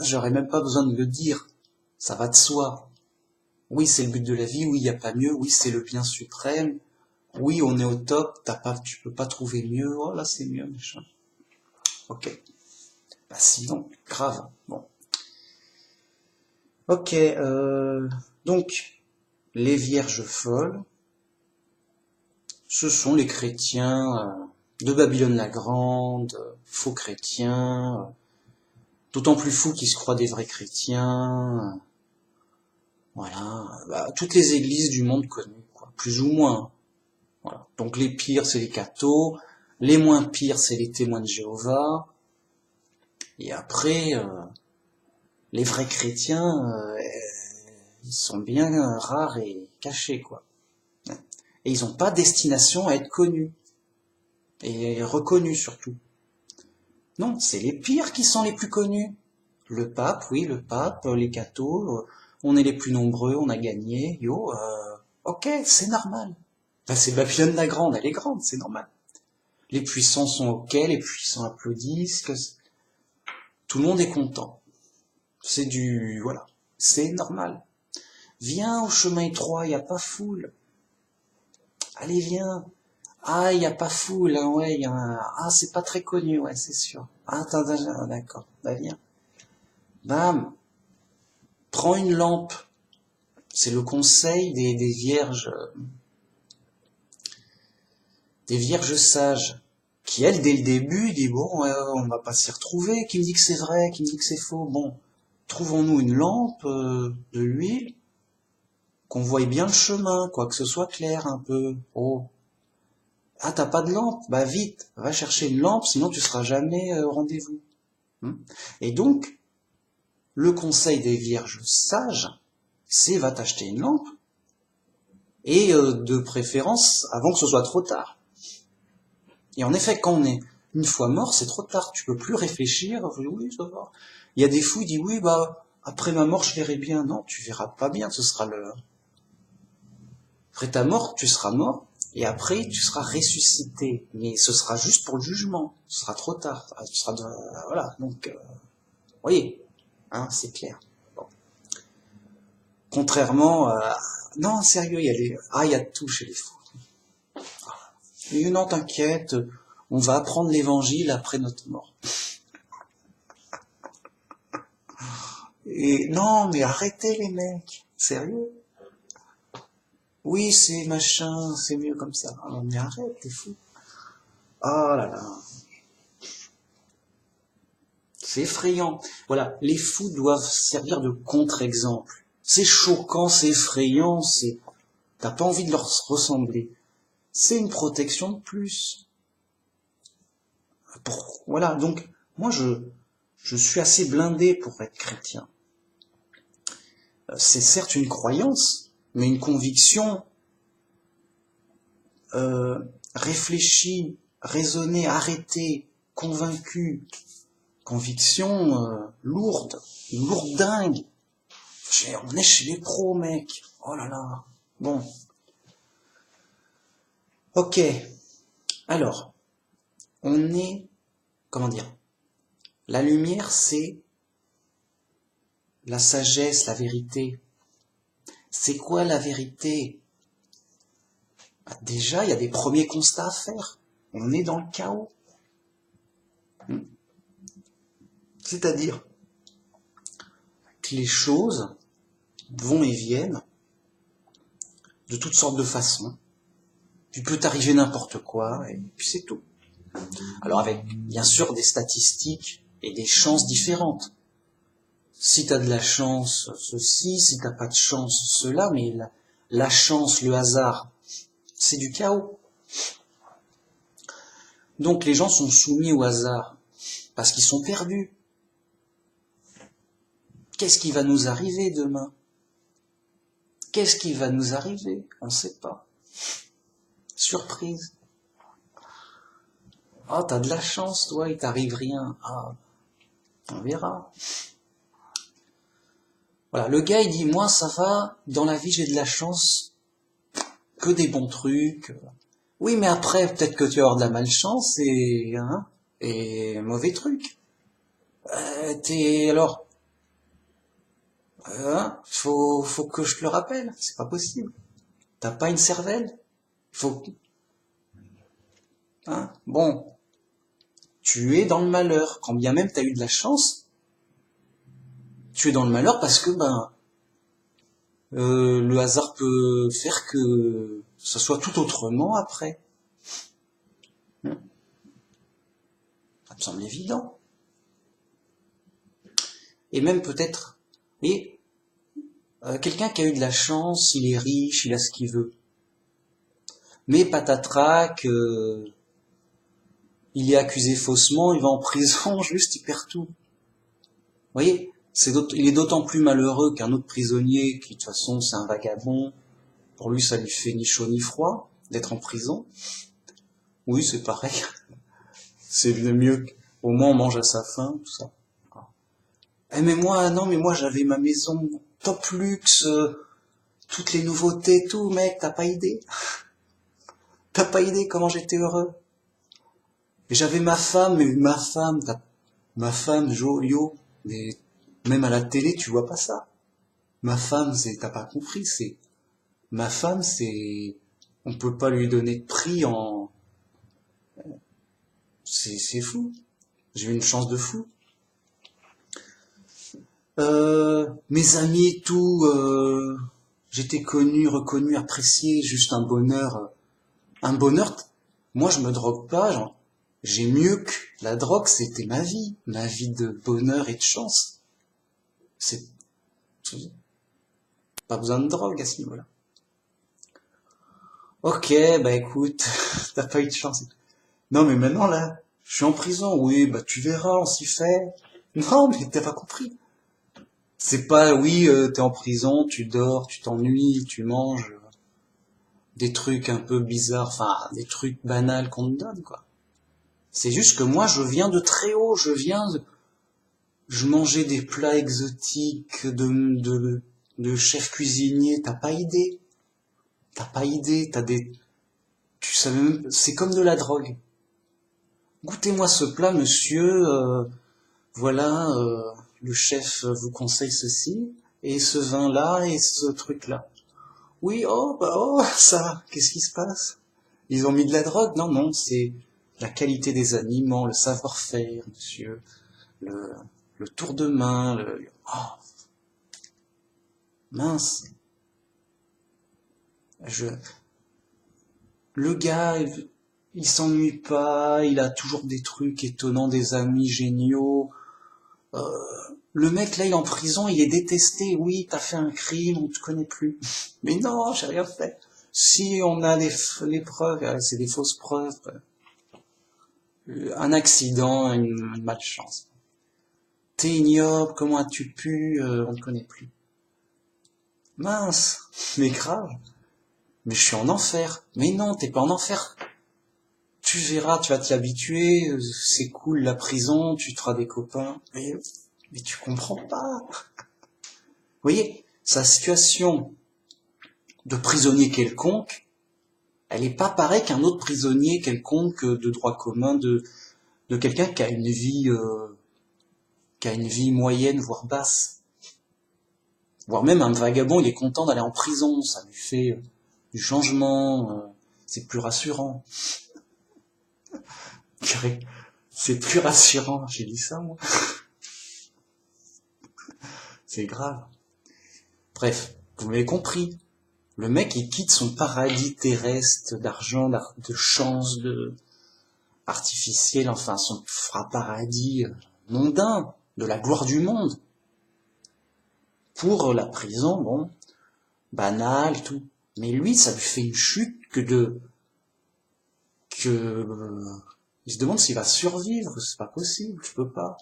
j'aurais même pas besoin de le dire. Ça va de soi. Oui, c'est le but de la vie. Oui, il y a pas mieux. Oui, c'est le bien suprême. Oui, on est au top. Tu peux pas trouver mieux. Oh là, c'est mieux, machin. Ok. Bah sinon, grave. Bon. Ok. Donc, les vierges folles, ce sont les chrétiens de Babylone la Grande, faux chrétiens, d'autant plus fous qu'ils se croient des vrais chrétiens. Voilà, bah, toutes les églises du monde connues, quoi, plus ou moins. Voilà. Donc les pires, c'est les cathos, les moins pires, c'est les témoins de Jéhovah. Et après, les vrais chrétiens, ils sont bien rares et cachés, quoi. Et ils n'ont pas destination à être connus. Et reconnus surtout. Non, c'est les pires qui sont les plus connus. Le pape, oui, le pape, les cathos, on est les plus nombreux, on a gagné, ok, c'est normal. Ben, c'est Babylone la Grande, elle est grande, c'est normal. Les puissants sont ok, les puissants applaudissent, tout le monde est content. Voilà, c'est normal. Viens au chemin étroit, il n'y a pas foule. Allez, viens. Ah, il n'y a pas foule, hein, ouais, c'est pas très connu, ouais, c'est sûr. Ah, attends, d'accord, bah viens. Bam, prends une lampe. C'est le conseil des vierges sages, qui elles, dès le début, disent bon, on va pas s'y retrouver, qui me dit que c'est vrai, qui me dit que c'est faux, bon, trouvons-nous une lampe, de l'huile, qu'on voie bien le chemin, quoi, que ce soit clair un peu. Oh. Ah, t'as pas de lampe? Bah vite, va chercher une lampe, sinon tu seras jamais au rendez-vous. Et donc, le conseil des vierges sages, c'est va t'acheter une lampe, et de préférence avant que ce soit trop tard. Et en effet, quand on est une fois mort, c'est trop tard, tu peux plus réfléchir, oui, ça va. Il y a des fous, ils disent, oui, bah, après ma mort, je verrai bien. Non, tu verras pas bien, ce sera après ta mort, tu seras mort, et après, tu seras ressuscité. Mais ce sera juste pour le jugement, ce sera trop tard. Voilà, donc, vous voyez, hein, c'est clair. Bon. Contrairement non, sérieux, il y a tout chez les fous. Et non, t'inquiète, on va apprendre l'évangile après notre mort. Et non, mais arrêtez les mecs, sérieux. Oui, c'est machin, c'est mieux comme ça. Oh, mais arrête, t'es fou. Oh là là. C'est effrayant. Voilà, les fous doivent servir de contre-exemple. C'est choquant, c'est effrayant, t'as pas envie de leur ressembler. C'est une protection de plus. Voilà, donc, moi je suis assez blindé pour être chrétien. C'est certes une croyance, mais une conviction réfléchie, raisonnée, arrêtée, convaincue. Conviction lourde, une lourde dingue. On est chez les pros, mec. Oh là là. Bon. Ok. Alors, on est, comment dire, la lumière, c'est la sagesse, la vérité. C'est quoi la vérité? Bah, déjà, il y a des premiers constats à faire. On est dans le chaos. C'est-à-dire que les choses vont et viennent de toutes sortes de façons. Il peut t'arriver n'importe quoi, et puis c'est tout. Alors avec, bien sûr, des statistiques et des chances différentes. Si t'as de la chance, ceci, si t'as pas de chance, cela, mais la chance, le hasard, c'est du chaos. Donc les gens sont soumis au hasard, parce qu'ils sont perdus. Qu'est-ce qui va nous arriver demain? Qu'est-ce qui va nous arriver? On ne sait pas. Surprise. Ah, t'as de la chance, toi, il t'arrive rien. Ah, on verra. Voilà, le gars, il dit, moi, ça va, dans la vie, j'ai de la chance, que des bons trucs. Oui, mais après, peut-être que tu vas avoir de la malchance et mauvais trucs. Alors, faut que je te le rappelle, c'est pas possible. T'as pas une cervelle? Faut, bon, tu es dans le malheur. Quand bien même t'as eu de la chance, tu es dans le malheur parce que, le hasard peut faire que ça soit tout autrement après. Ça me semble évident. Et même peut-être, et quelqu'un qui a eu de la chance, il est riche, il a ce qu'il veut. Mais patatrac, il est accusé faussement, il va en prison, juste il perd tout. Vous voyez, il est d'autant plus malheureux qu'un autre prisonnier qui de toute façon c'est un vagabond. Pour lui, ça lui fait ni chaud ni froid d'être en prison. Oui, c'est pareil. C'est mieux. Au moins, on mange à sa faim, tout ça. Mais moi, j'avais ma maison top luxe, toutes les nouveautés, tout, mec, t'as pas idée. T'as pas idée comment j'étais heureux. Et j'avais ma femme, ma femme, Yo, mais même à la télé, tu vois pas ça. Ma femme, t'as pas compris, ma femme, on peut pas lui donner de prix c'est fou. J'ai eu une chance de fou. Mes amis et tout, j'étais connu, reconnu, apprécié, juste un bonheur. Un bonheur, moi je me drogue pas, genre, j'ai mieux que la drogue, c'était ma vie de bonheur et de chance. C'est pas besoin de drogue à ce niveau-là. Ok, écoute, t'as pas eu de chance. Non mais maintenant là, je suis en prison, oui, tu verras, on s'y fait. Non mais t'as pas compris. C'est pas, oui, t'es en prison, tu dors, tu t'ennuies, tu manges des trucs un peu bizarres, enfin des trucs banals qu'on te donne, quoi. C'est juste que moi je viens de très haut, je mangeais des plats exotiques de chef cuisinier, t'as pas idée. T'as pas idée, tu savais même, c'est comme de la drogue. Goûtez-moi ce plat, monsieur, voilà, le chef vous conseille ceci, et ce vin-là, et ce truc-là. Oui, ça, qu'est-ce qui se passe? Ils ont mis de la drogue? Non, non, c'est la qualité des aliments, le savoir-faire, monsieur, le, le tour de main, oh, mince. Le gars, il s'ennuie pas, il a toujours des trucs étonnants, des amis géniaux. Le mec là, il est en prison, il est détesté. Oui, t'as fait un crime, on te connaît plus. Mais non, j'ai rien fait. Si on a les preuves, c'est des fausses preuves. Un accident, une malchance. T'es ignoble, comment as-tu pu, on ne connaît plus. Mince, mais grave. Mais je suis en enfer. Mais non, t'es pas en enfer. Tu verras, tu vas t'y habituer, c'est cool la prison, tu te feras des copains. Mais tu comprends pas. Vous voyez, sa situation de prisonnier quelconque, elle est pas pareille qu'un autre prisonnier quelconque de droit commun, de quelqu'un qui a une vie moyenne, voire basse. Voire même un vagabond, il est content d'aller en prison, ça lui fait du changement, c'est plus rassurant. C'est plus rassurant, j'ai dit ça moi. C'est grave. Bref, vous m'avez compris. Le mec, il quitte son paradis terrestre d'argent, de chance, artificiel, enfin son paradis mondain, de la gloire du monde. Pour la prison, bon, banal, tout. Mais lui, ça lui fait une chute il se demande s'il va survivre, c'est pas possible, je peux pas.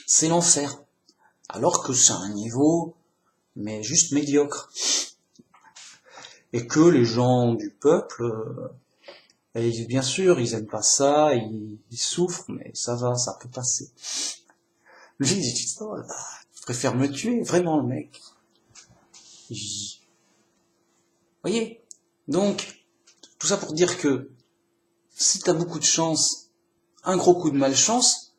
C'est l'enfer. Alors que c'est un niveau, mais juste médiocre. Et que les gens du peuple, bien sûr, ils aiment pas ça, ils souffrent, mais ça va, ça peut passer. Lui, il dit, oh, je préfère me tuer, vraiment, le mec. Voyez? Donc, tout ça pour dire que, si t'as beaucoup de chance, un gros coup de malchance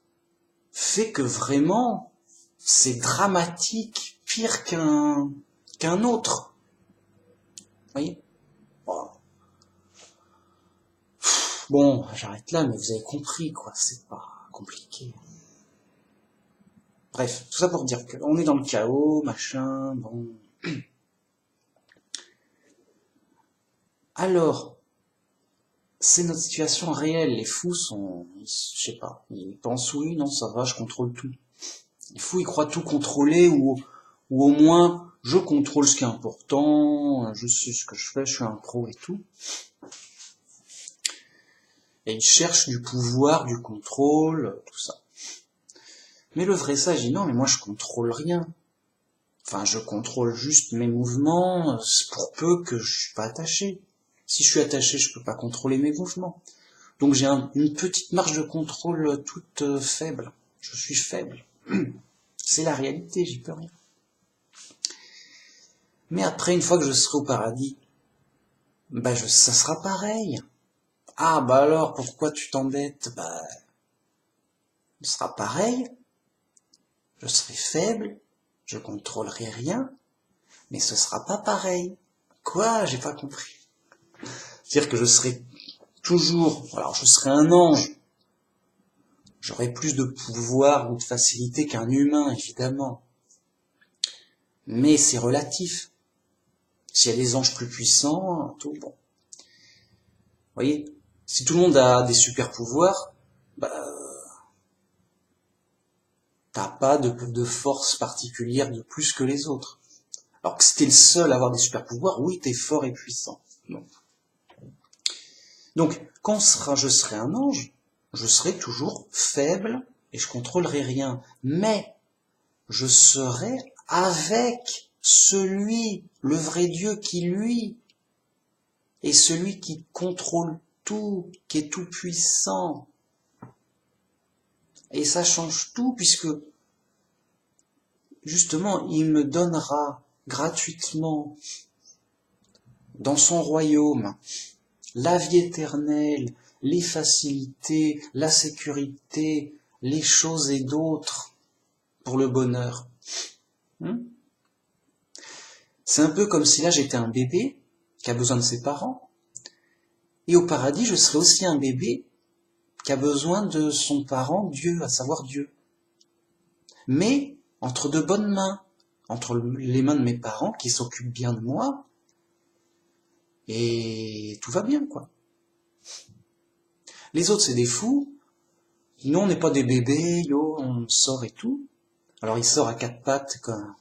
fait que vraiment, c'est dramatique, pire qu'un autre. Voyez? Bon, j'arrête là, mais vous avez compris, quoi, c'est pas compliqué. Bref, tout ça pour dire qu'on est dans le chaos, machin, bon. Alors, c'est notre situation réelle. Les fous sont, je sais pas, ils pensent oui, non, ça va, je contrôle tout. Les fous, ils croient tout contrôler ou au moins, je contrôle ce qui est important, je sais ce que je fais, je suis un pro et tout. Et ils cherchent du pouvoir, du contrôle, tout ça. Mais le vrai sage dit non, mais moi je contrôle rien. Enfin, je contrôle juste mes mouvements, pour peu que je suis pas attaché. Si je suis attaché, je peux pas contrôler mes mouvements. Donc j'ai une petite marge de contrôle toute faible. Je suis faible. C'est la réalité, j'y peux rien. Mais après, une fois que je serai au paradis, ça sera pareil. Ah, alors, pourquoi tu t'embêtes? Ce sera pareil. Je serai faible. Je contrôlerai rien. Mais ce sera pas pareil. Quoi? J'ai pas compris. C'est-à-dire que je serai toujours, alors je serai un ange. J'aurai plus de pouvoir ou de facilité qu'un humain, évidemment. Mais c'est relatif. S'il y a des anges plus puissants, tout bon. Vous voyez, si tout le monde a des super pouvoirs, t'as pas de force particulière de plus que les autres. Alors que si t'es le seul à avoir des super pouvoirs, oui, t'es fort et puissant. Non. Donc, quand je serai un ange, je serai toujours faible et je contrôlerai rien. Mais je serai avec celui, le vrai Dieu qui, lui, est celui qui contrôle tout, qui est tout puissant. Et ça change tout puisque, justement, il me donnera gratuitement dans son royaume la vie éternelle, les facilités, la sécurité, les choses et d'autres pour le bonheur. C'est un peu comme si là j'étais un bébé qui a besoin de ses parents, et au paradis je serais aussi un bébé qui a besoin de son parent Dieu, à savoir Dieu. Mais entre de bonnes mains, entre les mains de mes parents qui s'occupent bien de moi, et tout va bien, quoi. Les autres, c'est des fous. Nous, on n'est pas des bébés, on sort et tout. Alors, ils sortent à quatre pattes, quoi.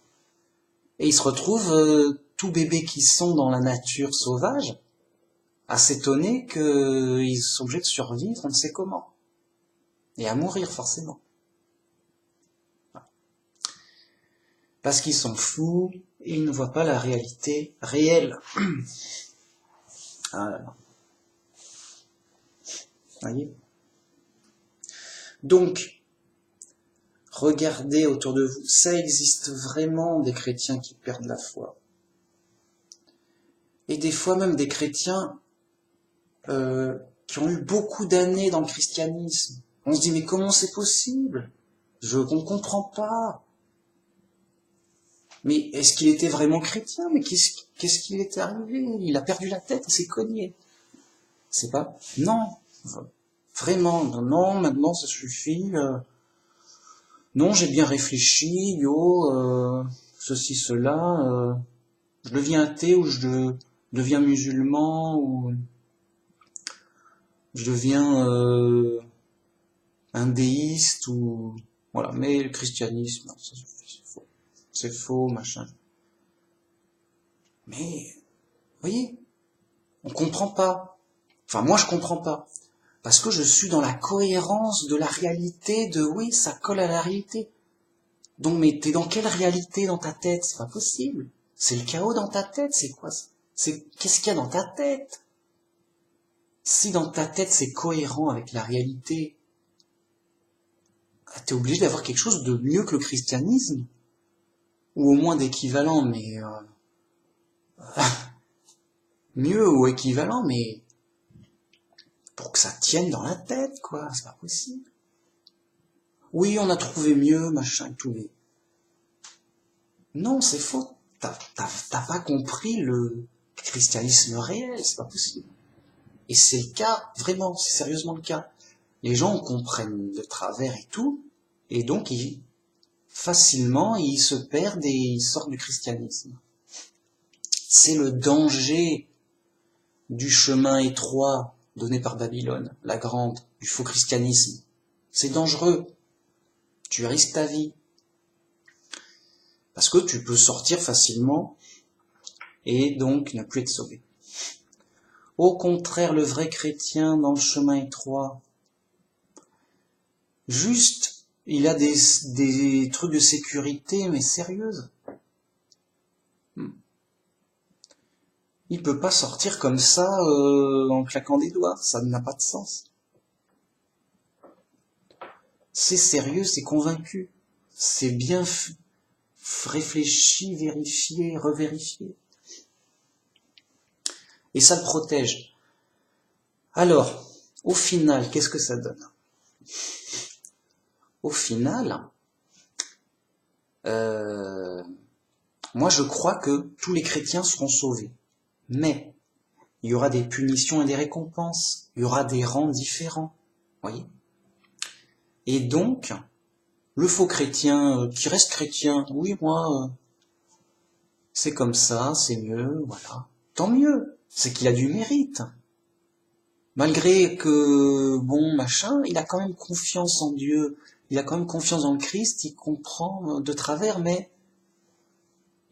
Et ils se retrouvent, tous bébés qui sont dans la nature sauvage, à s'étonner qu'ils sont obligés de survivre, on ne sait comment. Et à mourir, forcément. Parce qu'ils sont fous, et ils ne voient pas la réalité réelle. Ah là là. Voyez? Donc, regardez autour de vous, ça existe vraiment des chrétiens qui perdent la foi. Et des fois même des chrétiens qui ont eu beaucoup d'années dans le christianisme. On se dit, mais comment c'est possible? On ne comprend pas. Mais est-ce qu'il était vraiment chrétien? Mais qu'est-ce qui lui est arrivé? Il a perdu la tête, il s'est cogné. C'est pas... Non. Vraiment, non, maintenant ça suffit. Non, j'ai bien réfléchi, ceci, cela. Je deviens athée ou je deviens musulman ou... je deviens un déiste ou voilà. Mais le christianisme, non, ça suffit, c'est faux, machin. Mais vous voyez, on comprend pas. Enfin, moi, je comprends pas. Parce que je suis dans la cohérence de la réalité, de oui, ça colle à la réalité. Donc, mais t'es dans quelle réalité dans ta tête? C'est pas possible. C'est le chaos dans ta tête, c'est quoi ça? Qu'est-ce qu'il y a dans ta tête? Si dans ta tête c'est cohérent avec la réalité, t'es obligé d'avoir quelque chose de mieux que le christianisme. Ou au moins d'équivalent, mais mieux ou équivalent, mais pour que ça tienne dans la tête, quoi. C'est pas possible. Oui, on a trouvé mieux, machin, tout. Mais non, c'est faux. T'as pas compris le christianisme réel, c'est pas possible. Et c'est le cas, vraiment, c'est sérieusement le cas. Les gens comprennent de travers et tout, et donc facilement ils se perdent et ils sortent du christianisme. C'est le danger du chemin étroit donné par Babylone, la grande, du faux christianisme. C'est dangereux. Tu risques ta vie. Parce que tu peux sortir facilement et donc ne plus être sauvé. Au contraire, le vrai chrétien dans le chemin étroit, juste, il a des trucs de sécurité, mais sérieuses. Il peut pas sortir comme ça en claquant des doigts, ça n'a pas de sens. C'est sérieux, c'est convaincu, c'est bien réfléchi, vérifié, revérifié. Et ça le protège. Alors, au final, qu'est-ce que ça donne? Au final, moi je crois que tous les chrétiens seront sauvés. Mais il y aura des punitions et des récompenses. Il y aura des rangs différents. Voyez? Et donc, le faux chrétien qui reste chrétien, oui, moi, c'est comme ça, c'est mieux, voilà. Tant mieux, c'est qu'il a du mérite. Malgré que, bon, machin, il a quand même confiance en Dieu, il a quand même confiance en le Christ, il comprend de travers, mais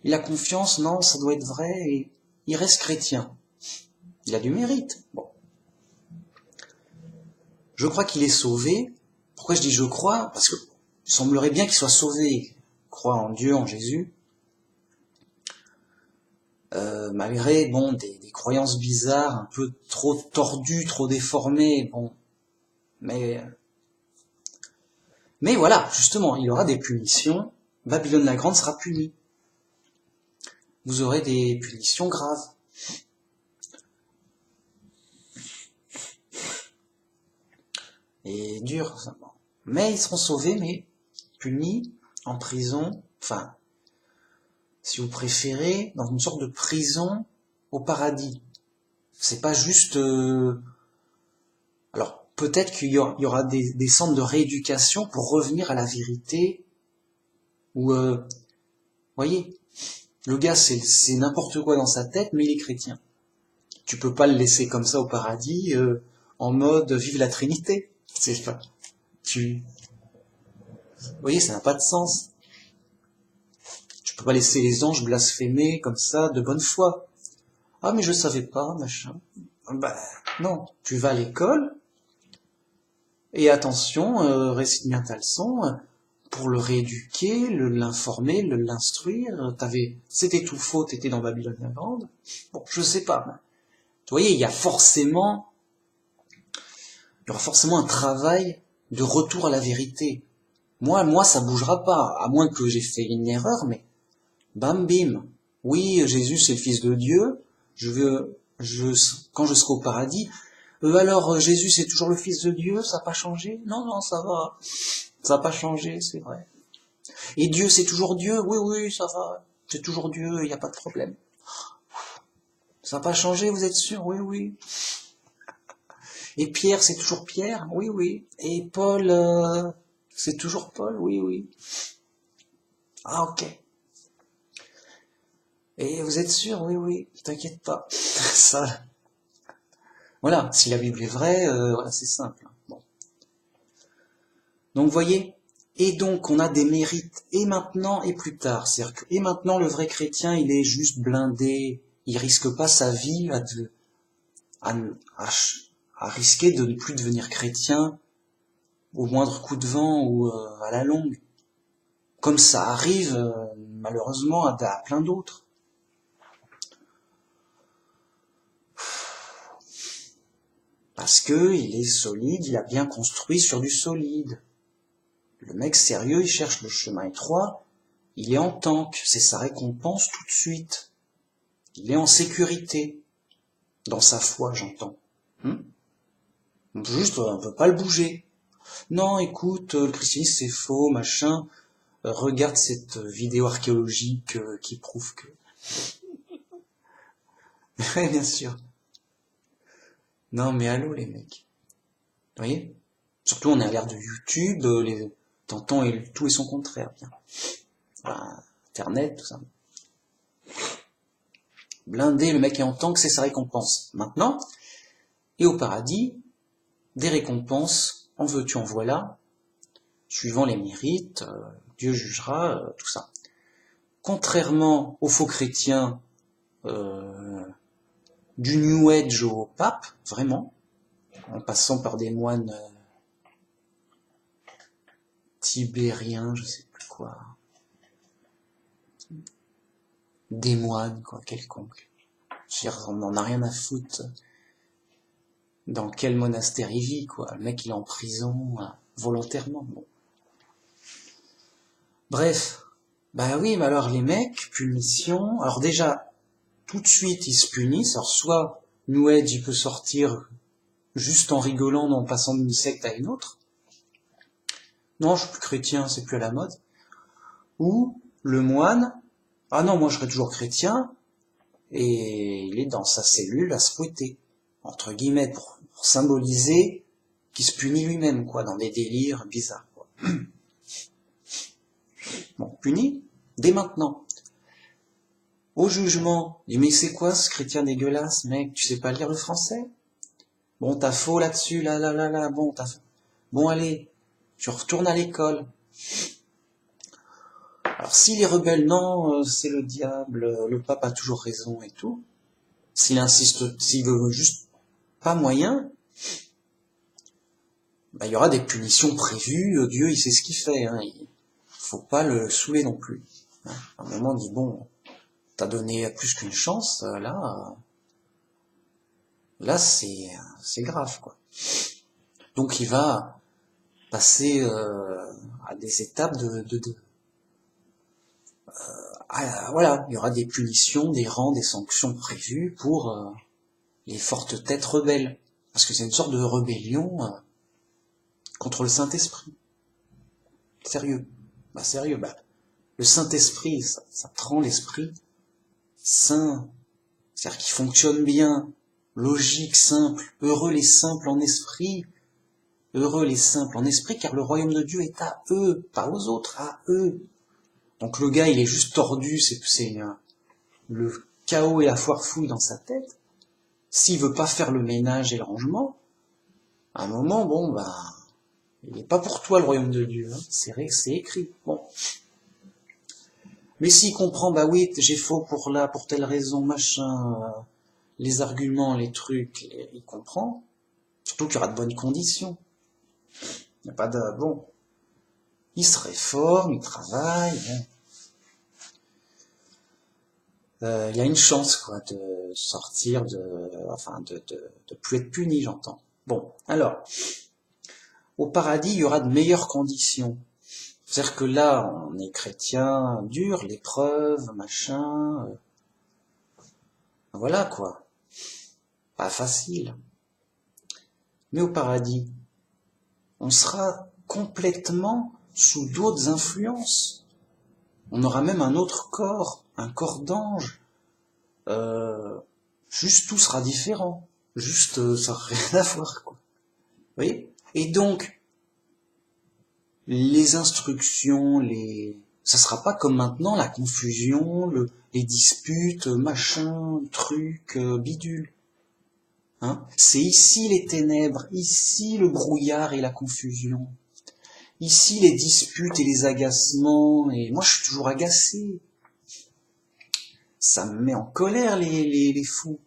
il a confiance, non, ça doit être vrai, et il reste chrétien. Il a du mérite. Bon. Je crois qu'il est sauvé. Pourquoi je dis je crois? Parce que il semblerait bien qu'il soit sauvé. Il croit en Dieu, en Jésus. Malgré bon des croyances bizarres, un peu trop tordues, trop déformées, bon, mais voilà, justement, il aura des punitions. Babylone la Grande sera punie. Vous aurez des punitions graves. Et dures, ça. Mais ils seront sauvés, mais punis, en prison, enfin, si vous préférez, dans une sorte de prison au paradis. C'est pas juste... Alors, peut-être qu'il y aura des centres de rééducation pour revenir à la vérité, ou... voyez, le gars, c'est n'importe quoi dans sa tête, mais il est chrétien. Tu peux pas le laisser comme ça au paradis, en mode vive la Trinité. C'est pas... Vous voyez, ça n'a pas de sens. Tu peux pas laisser les anges blasphémer comme ça, de bonne foi. Ah, mais je savais pas, machin. Ben, non. Tu vas à l'école, et attention, récite bien ta leçon, pour le rééduquer, l'informer, l'instruire. C'était tout faux, t'étais dans Babylone la Grande. Bon, je sais pas. Mais, vous voyez, il y aura forcément un travail de retour à la vérité. Moi, ça bougera pas, à moins que j'ai fait une erreur, mais bam bim. Oui, Jésus c'est le Fils de Dieu. Quand je serai au paradis, alors Jésus c'est toujours le Fils de Dieu, ça n'a pas changé? Non, ça va. Ça n'a pas changé, c'est vrai. Et Dieu c'est toujours Dieu? Oui, ça va. C'est toujours Dieu, il n'y a pas de problème. Ça n'a pas changé, vous êtes sûr? Oui. Et Pierre c'est toujours Pierre? Oui. Et Paul, c'est toujours Paul? Oui. Ah, ok. Et vous êtes sûr? Oui, t'inquiète pas. Ça, Voilà, si la Bible est vraie, voilà, c'est simple. Bon. Donc vous voyez, et donc on a des mérites, et maintenant et plus tard. C'est-à-dire que, et maintenant le vrai chrétien, il est juste blindé, il risque pas sa vie à, à, à risquer de ne plus devenir chrétien au moindre coup de vent ou à la longue. Comme ça arrive malheureusement à plein d'autres. Parce que il est solide, il a bien construit sur du solide. Le mec sérieux, il cherche le chemin étroit, il est en tank, c'est sa récompense tout de suite. Il est en sécurité, dans sa foi, j'entends. Juste, on ne peut pas le bouger. Non, écoute, le christianisme c'est faux, machin. Regarde cette vidéo archéologique qui prouve que... Ouais, bien sûr. Non, mais allô les mecs. Vous voyez? Surtout on est à l'ère de YouTube, t'entends tout et son contraire, bien. Voilà, Internet, tout ça. Blindé, le mec est en tank, c'est sa récompense. Maintenant, et au paradis, des récompenses, en veux-tu, en voilà, suivant les mérites, Dieu jugera, tout ça. Contrairement aux faux chrétiens, du New Age au pape, vraiment, en passant par des moines tibériens, je sais plus quoi, des moines, quoi, quelconque. Je veux dire, on n'en a rien à foutre dans quel monastère il vit, quoi. Le mec, il est en prison, volontairement, bon. Bref. Bah oui, mais alors les mecs, punition, alors déjà, tout de suite, ils se punissent, alors soit New Age, il peut sortir juste en rigolant, en passant d'une secte à une autre. Non, je suis plus chrétien, c'est plus à la mode. Ou le moine, ah non, moi je serai toujours chrétien, et il est dans sa cellule à se fouetter, entre guillemets, pour symboliser qu'il se punit lui-même, quoi, dans des délires bizarres, quoi. Bon, puni, dès maintenant. Au jugement, il dit, mais c'est quoi ce chrétien dégueulasse, mec, tu sais pas lire le français? Bon, t'as faux là-dessus, là, bon, t'as faux. Bon, allez, tu retournes à l'école. Alors, s'il est rebelle, non, c'est le diable, le pape a toujours raison et tout. S'il insiste, s'il veut juste pas moyen, bah, il y aura des punitions prévues, Dieu, il sait ce qu'il fait, hein, il faut pas le saouler non plus. Hein. À un moment, on dit, bon, t'as donné plus qu'une chance, là, c'est grave, quoi. Donc, il va passer à des étapes voilà, il y aura des punitions, des rangs, des sanctions prévues pour les fortes têtes rebelles. Parce que c'est une sorte de rébellion contre le Saint-Esprit. Sérieux. Bah sérieux, bah le Saint-Esprit, ça te rend l'esprit saint. C'est-à-dire qu'il fonctionne bien, logique, simple. Heureux les simples en esprit. Heureux les simples en esprit, car le royaume de Dieu est à eux, pas aux autres, à eux. Donc le gars, il est juste tordu, c'est le chaos et la foire fouille dans sa tête. S'il veut pas faire le ménage et le rangement, à un moment, bon, bah, il n'est pas pour toi le royaume de Dieu, hein. C'est écrit. Bon. Mais s'il comprend, bah oui, j'ai faux pour telle raison, machin, les arguments, les trucs, il comprend. Surtout qu'il y aura de bonnes conditions. Il n'y a pas de, bon. Il se réforme, il travaille, bon. Il y a une chance, quoi, de sortir de plus être puni, j'entends. Bon, alors, au paradis, il y aura de meilleures conditions. C'est-à-dire que là, on est chrétien dur, l'épreuve, machin, voilà, quoi. Pas facile. Mais au paradis, on sera complètement sous d'autres influences. On aura même un autre corps, un corps d'ange. Juste tout sera différent. Juste, ça n'a rien à voir, quoi. Vous voyez? Et donc, les instructions, ça sera pas comme maintenant la confusion, les disputes, machin, truc, bidule. Hein? C'est ici les ténèbres, ici le brouillard et la confusion. Ici les disputes et les agacements, et moi je suis toujours agacé. Ça me met en colère les fous.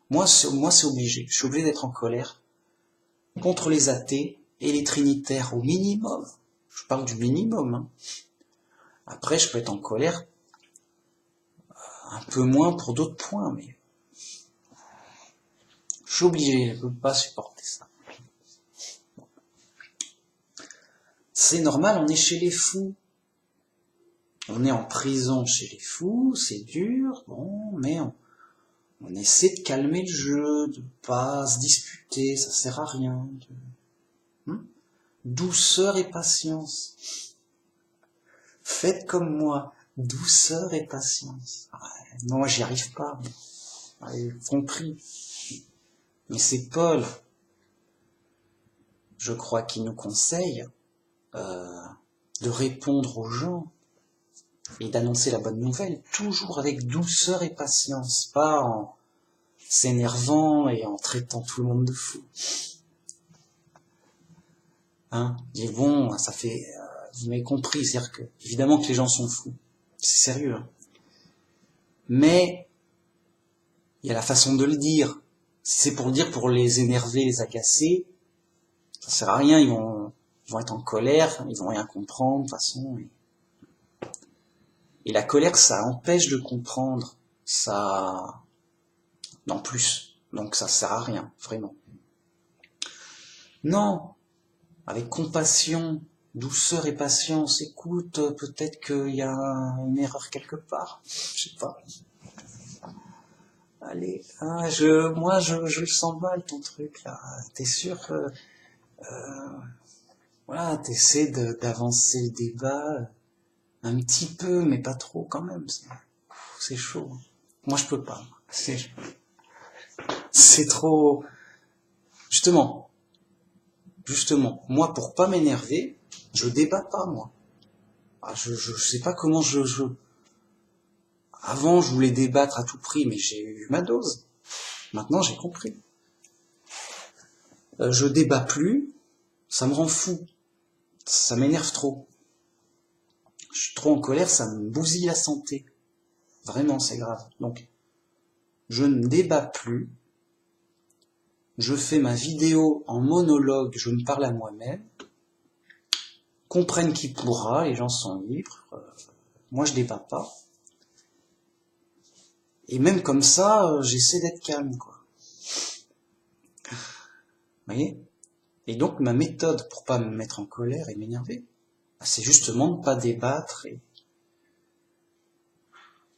Moi c'est obligé, je suis obligé d'être en colère contre les athées et les trinitaires au minimum. Je parle du minimum. Hein. Après je peux être en colère un peu moins pour d'autres points, mais je suis obligé, je ne peux pas supporter ça. C'est normal, on est chez les fous. On est en prison chez les fous, c'est dur, bon, mais on essaie de calmer le jeu, de pas se disputer, ça sert à rien. Douceur et patience. Faites comme moi, douceur et patience. Ouais, non, moi j'y arrive pas. Ouais, compris. Mais c'est Paul, je crois, qui nous conseille de répondre aux gens et d'annoncer la bonne nouvelle, toujours avec douceur et patience, pas en s'énervant et en traitant tout le monde de fou. Hein, et bon, ça fait, vous m'avez compris, c'est-à-dire que, évidemment que les gens sont fous, c'est sérieux. Hein. Mais, il y a la façon de le dire. Si c'est pour le dire, pour les énerver, les agacer, ça sert à rien, ils vont être en colère, ils vont rien comprendre, de toute façon. Et la colère, ça empêche de comprendre, ça, en plus. Donc ça sert à rien, vraiment. Non, avec compassion, douceur et patience, écoute, peut-être qu'il y a une erreur quelque part, je sais pas. Allez, hein, je le sens mal ton truc là. T'es sûr que, voilà, t'essaies d'avancer le débat un petit peu, mais pas trop quand même. C'est chaud. Moi je peux pas. C'est trop. Justement, moi pour pas m'énerver, je débat pas moi. Ah, je sais pas comment Avant, je voulais débattre à tout prix, mais j'ai eu ma dose. Maintenant, j'ai compris. Je débat plus, ça me rend fou. Ça m'énerve trop. Je suis trop en colère, ça me bousille la santé. Vraiment, c'est grave. Donc, je ne débat plus. Je fais ma vidéo en monologue, je me parle à moi-même. Comprenne qui pourra, les gens sont libres. Moi, je débat pas. Et même comme ça, j'essaie d'être calme, quoi. Vous voyez ? Et donc, ma méthode pour pas me mettre en colère et m'énerver, c'est justement de pas débattre et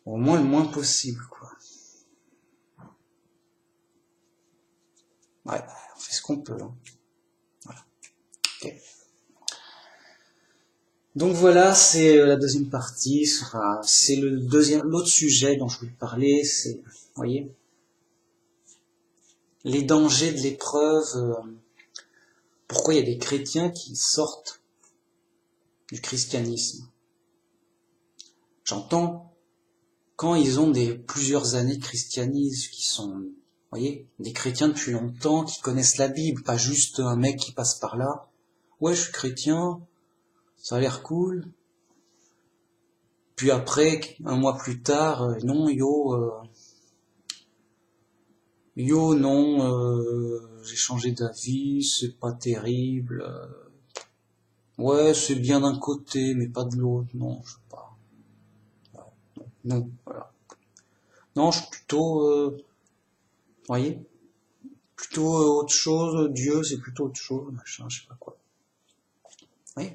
au moins le moins possible, quoi. Ouais, on fait ce qu'on peut, hein. Voilà. Okay. Donc voilà, c'est la deuxième partie. C'est l'autre sujet dont je voulais parler, c'est, vous voyez, les dangers de l'épreuve. Pourquoi il y a des chrétiens qui sortent du christianisme. J'entends quand ils ont plusieurs années de christianisme, qui sont, vous voyez, des chrétiens depuis longtemps, qui connaissent la Bible, pas juste un mec qui passe par là. Ouais, je suis chrétien, ça a l'air cool. Puis après, un mois plus tard, non, j'ai changé d'avis, c'est pas terrible. Ouais, c'est bien d'un côté, mais pas de l'autre. Non, je sais pas. Non, voilà. Non, je suis plutôt, voyez, plutôt autre chose. Dieu, c'est plutôt autre chose, machin, je sais pas quoi. Oui.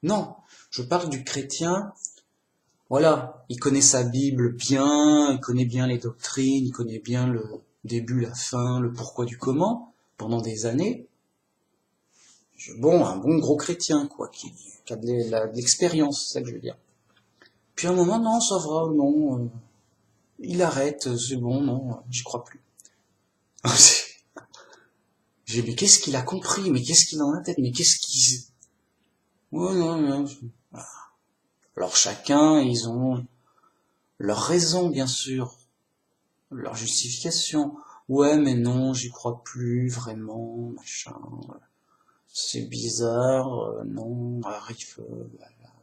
Non, je parle du chrétien. Voilà, il connaît sa Bible bien, il connaît bien les doctrines, il connaît bien le début, la fin, le pourquoi du comment, pendant des années. Bon, un bon gros chrétien, quoi, qui a de l'expérience, c'est ça que je veux dire. Puis à un moment, non, ça va, non, il arrête, c'est bon, non, j'y crois plus. J'ai dit, mais qu'est-ce qu'il a compris, mais qu'est-ce qu'il en a en tête, mais qu'est-ce qu'il... Ouais, non. Voilà. Alors chacun, ils ont leurs raisons, bien sûr, leur justification. Ouais, mais non, j'y crois plus, vraiment, machin. C'est bizarre, non, arrive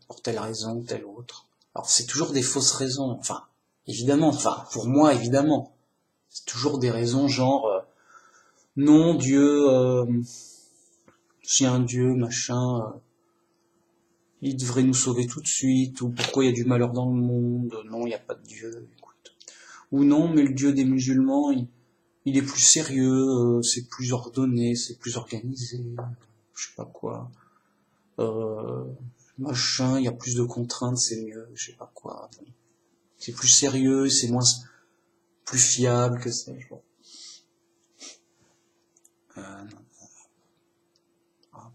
pour telle raison, telle autre. Alors c'est toujours des fausses raisons, enfin, évidemment, enfin, pour moi, évidemment. C'est toujours des raisons genre, non, Dieu, si un Dieu, machin, il devrait nous sauver tout de suite, ou pourquoi il y a du malheur dans le monde, non, il n'y a pas de Dieu, écoute. Ou non, mais le Dieu des musulmans, il est plus sérieux, c'est plus ordonné, c'est plus organisé, je sais pas quoi. Euh, Machin, il y a plus de contraintes, c'est mieux, je sais pas quoi. Bon. C'est plus sérieux, c'est moins, plus fiable, que sais-je. Bon. Non. Ah.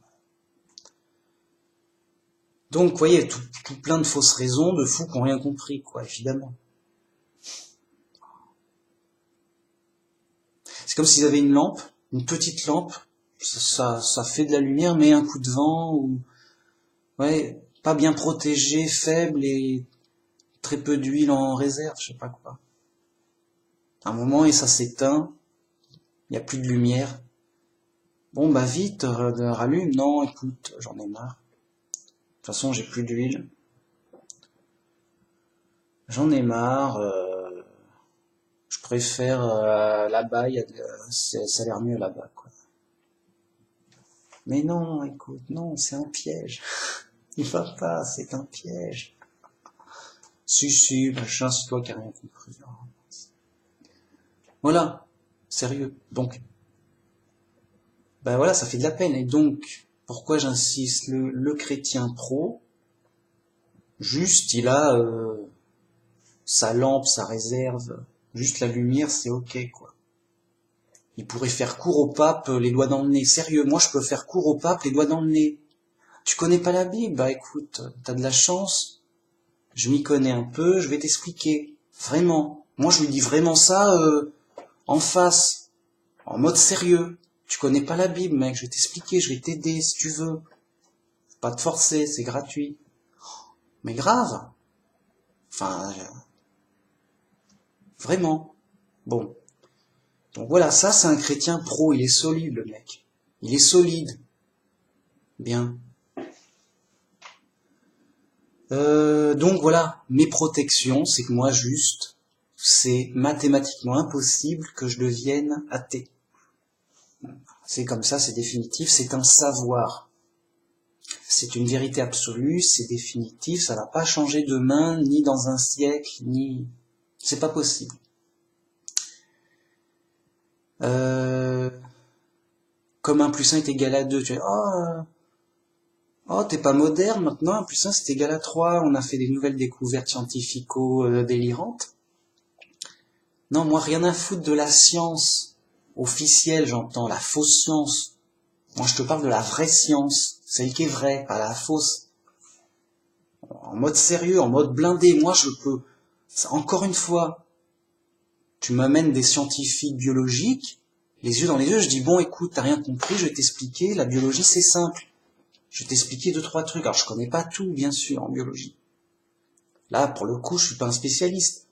Donc, vous voyez, tout plein de fausses raisons, de fous qui n'ont rien compris, quoi, évidemment. C'est comme s'ils avaient une lampe, une petite lampe, ça fait de la lumière, mais un coup de vent, ou, ouais, pas bien protégé, faible, et très peu d'huile en réserve, je sais pas quoi. À un moment, et ça s'éteint, il n'y a plus de lumière. Bon, bah vite, rallume. Non, écoute, j'en ai marre. De toute façon, j'ai plus d'huile. J'en ai marre. Je préfère là-bas, ça a l'air mieux là-bas, quoi. Mais non, écoute, non, c'est un piège. Il va pas, c'est un piège. Si, machin, c'est toi qui as rien compris. Voilà, sérieux. Donc, ben voilà, ça fait de la peine. Et donc, pourquoi j'insiste, le chrétien pro, juste, il a sa lampe, sa réserve, juste la lumière, c'est ok, quoi. Il pourrait faire court au pape, les doigts dans le nez. Sérieux, moi je peux faire court au pape, les doigts dans le nez. Tu connais pas la Bible? Bah écoute, t'as de la chance. Je m'y connais un peu, je vais t'expliquer. Vraiment. Moi je lui dis vraiment ça en face, en mode sérieux. Tu connais pas la Bible, mec, je vais t'expliquer, je vais t'aider si tu veux. Pas te forcer, c'est gratuit. Mais grave. Enfin, vraiment. Bon. Donc voilà, ça c'est un chrétien pro, il est solide le mec. Il est solide. Bien. Donc voilà, mes protections, c'est que moi juste, c'est mathématiquement impossible que je devienne athée. C'est comme ça, c'est définitif, c'est un savoir. C'est une vérité absolue, c'est définitif, ça va pas changer demain, ni dans un siècle, ni... C'est pas possible. Comme 1 plus 1 est égal à 2, tu vois, oh, t'es pas moderne maintenant, 1 plus 1 c'est égal à 3, on a fait des nouvelles découvertes scientifico-délirantes. Non, moi rien à foutre de la science officielle, j'entends, la fausse science. Moi je te parle de la vraie science, celle qui est vraie, pas la fausse. En mode sérieux, en mode blindé, moi je peux... Encore une fois, tu m'amènes des scientifiques biologiques, les yeux dans les yeux, je dis bon écoute, t'as rien compris, je vais t'expliquer, la biologie c'est simple. Je vais t'expliquer 2-3 trucs. Alors je connais pas tout, bien sûr, en biologie. Là, pour le coup, je suis pas un spécialiste.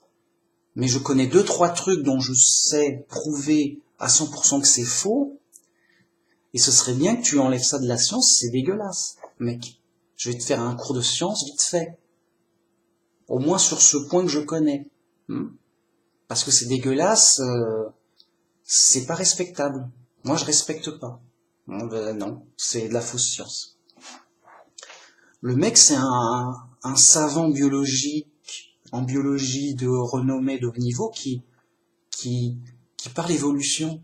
Mais je connais 2-3 trucs dont je sais prouver à 100% que c'est faux. Et ce serait bien que tu enlèves ça de la science, c'est dégueulasse, mec. Je vais te faire un cours de science vite fait. Au moins sur ce point que je connais. Parce que c'est dégueulasse, c'est pas respectable. Moi, je respecte pas. Non, c'est de la fausse science. Le mec, c'est un savant biologique, en biologie de renommée de haut niveau, qui parle évolution.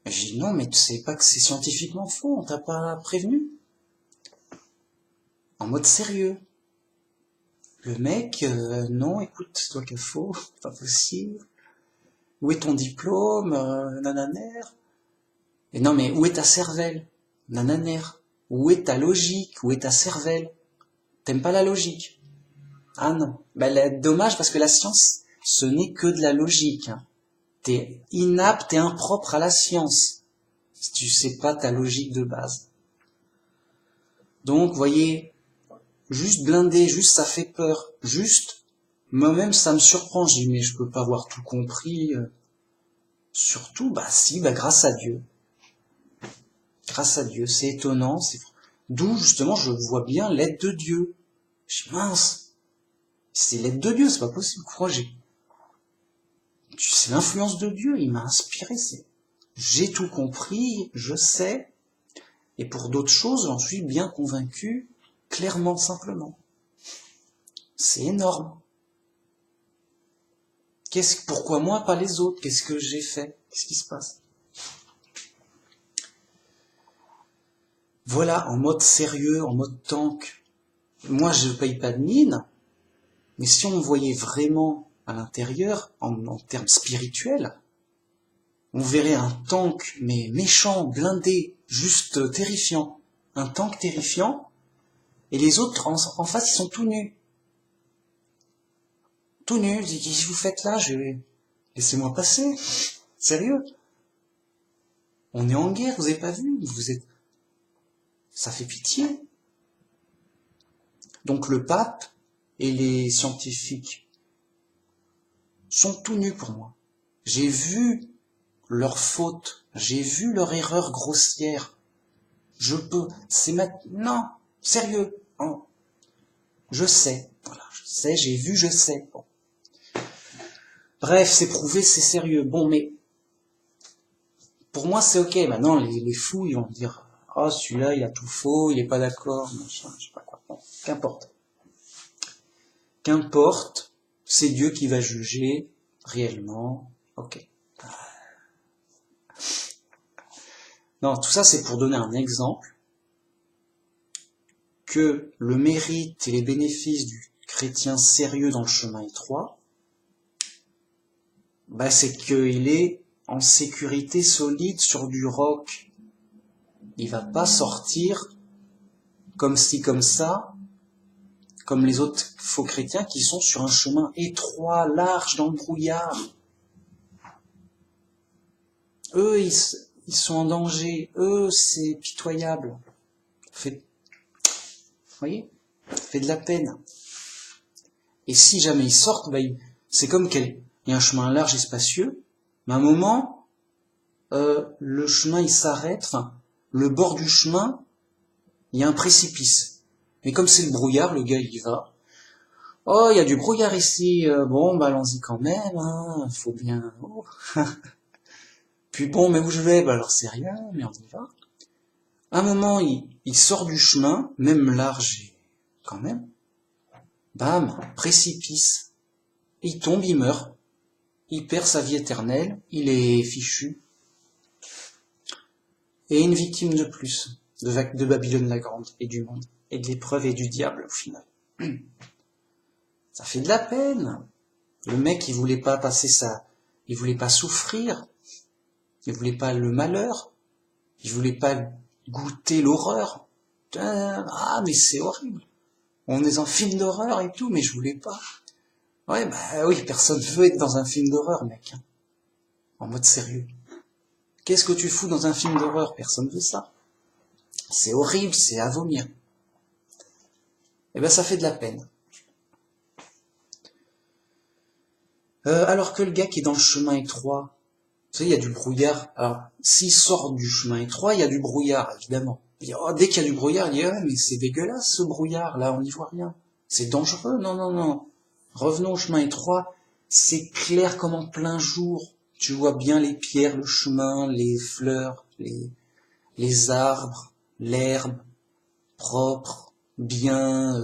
Et j'ai dit non, mais tu sais pas que c'est scientifiquement faux, on t'a pas prévenu. En mode sérieux. Le mec, non, écoute, c'est toi qui as faux, pas possible. Où est ton diplôme, nananer? Et non, mais où est ta cervelle, nananer? Où est ta logique? Où est ta cervelle? T'aimes pas la logique? Ah non. Ben, dommage parce que la science, ce n'est que de la logique. Hein. T'es inapte et impropre à la science. Si tu sais pas ta logique de base. Donc, voyez, juste blindé, juste ça fait peur. Juste, moi-même ça me surprend. Je dis mais je peux pas avoir tout compris. Surtout, bah si, bah grâce à Dieu. Grâce à Dieu, c'est étonnant. D'où justement je vois bien l'aide de Dieu. Je dis mince, c'est l'aide de Dieu, c'est pas possible. C'est l'influence de Dieu, il m'a inspiré. J'ai tout compris, je sais, et pour d'autres choses, j'en suis bien convaincu, clairement, simplement. C'est énorme. Pourquoi moi, pas les autres? Qu'est-ce que j'ai fait? Qu'est-ce qui se passe? Voilà, en mode sérieux, en mode tank. Moi, je paye pas de mine, mais si on me voyait vraiment à l'intérieur, en termes spirituels, on verrait un tank, mais méchant, blindé, juste terrifiant. Un tank terrifiant, et les autres en face, ils sont tout nus. Tout nus, je dis, qu'est-ce que vous faites là? Laissez-moi passer. Sérieux? On est en guerre, vous avez pas vu? Ça fait pitié. Donc le pape et les scientifiques sont tout nus pour moi. J'ai vu leurs fautes, j'ai vu leur erreur grossière. Non, sérieux. Hein. Je sais, voilà, je sais, j'ai vu, je sais. Bon. Bref, c'est prouvé, c'est sérieux. Bon, mais pour moi, c'est ok. Maintenant, les fous, ils vont me dire, oh, celui-là, il a tout faux, il est pas d'accord, machin, je sais pas quoi. Bon, qu'importe. Qu'importe, c'est Dieu qui va juger réellement. Ok. Non, tout ça, c'est pour donner un exemple que le mérite et les bénéfices du chrétien sérieux dans le chemin étroit, bah, c'est qu'il est en sécurité solide sur du roc. Il va pas sortir comme ci, comme ça, comme les autres faux chrétiens qui sont sur un chemin étroit, large, dans le brouillard. Eux, ils sont en danger. Eux, c'est pitoyable. Vous voyez, fait de la peine. Et si jamais ils sortent, bah, c'est comme il y a un chemin large et spacieux, mais à un moment, le chemin il s'arrête, enfin, le bord du chemin, il y a un précipice. Mais comme c'est le brouillard, le gars il y va. Oh, il y a du brouillard ici, bon, bah allons-y quand même, hein, faut bien... Oh. Puis bon, mais où je vais? Bah alors c'est rien, mais on y va. À un moment, il sort du chemin, même large, quand même. Bam, précipice. Il tombe, il meurt. Il perd sa vie éternelle, il est fichu. Et une victime de plus, de Babylone la Grande, et du monde, et de l'épreuve et du diable, au final. Ça fait de la peine. Le mec, il voulait pas il voulait pas souffrir, il voulait pas le malheur, il voulait pas goûter l'horreur. Ah, mais c'est horrible. On est dans un film d'horreur et tout, mais je voulais pas. Ouais, bah oui, personne veut être dans un film d'horreur, mec. En mode sérieux. Qu'est-ce que tu fous dans un film d'horreur? Personne veut ça. C'est horrible, c'est à vomir. Eh ben, ça fait de la peine. Alors que le gars qui est dans le chemin étroit, tu sais, il y a du brouillard. Alors, s'il sort du chemin étroit, il y a du brouillard, évidemment. Dès qu'il y a du brouillard, il dit, ah, mais c'est dégueulasse, ce brouillard, là, on n'y voit rien. C'est dangereux, non, non, non. Revenons au chemin étroit, c'est clair comme en plein jour. Tu vois bien les pierres, le chemin, les fleurs, les arbres, l'herbe, propre, bien,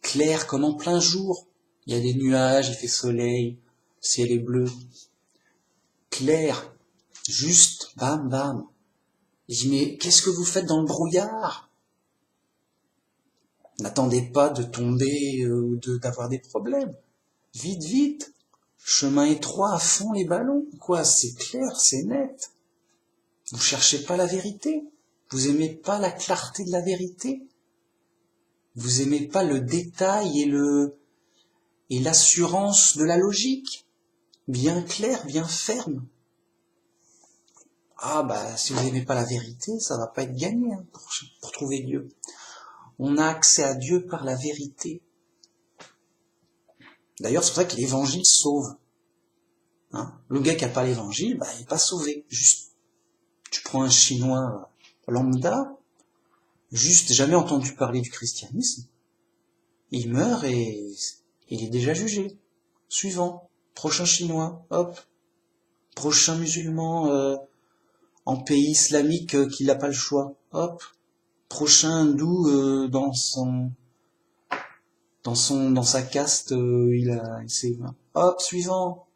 clair comme en plein jour. Il y a des nuages, il fait soleil, le ciel est bleu. Clair, juste, bam, bam. Je dis, mais qu'est-ce que vous faites dans le brouillard? N'attendez pas de tomber ou d'avoir des problèmes. Vite, vite. Chemin étroit à fond les ballons. Quoi, c'est clair, c'est net. Vous cherchez pas la vérité. Vous aimez pas la clarté de la vérité. Vous aimez pas le détail et l'assurance de la logique. Bien clair, bien ferme. Ah bah, si vous n'aimez pas la vérité, ça va pas être gagné hein, pour trouver Dieu. On a accès à Dieu par la vérité. D'ailleurs, c'est pour ça que l'évangile sauve. Hein. Le gars qui a pas l'évangile, il est pas sauvé. Juste, tu prends un Chinois lambda, juste jamais entendu parler du christianisme, il meurt et il est déjà jugé. Suivant, prochain Chinois, hop, prochain musulman en pays islamique qui n'a pas le choix, hop, prochain hindou dans sa caste, il s'est, hop, suivant,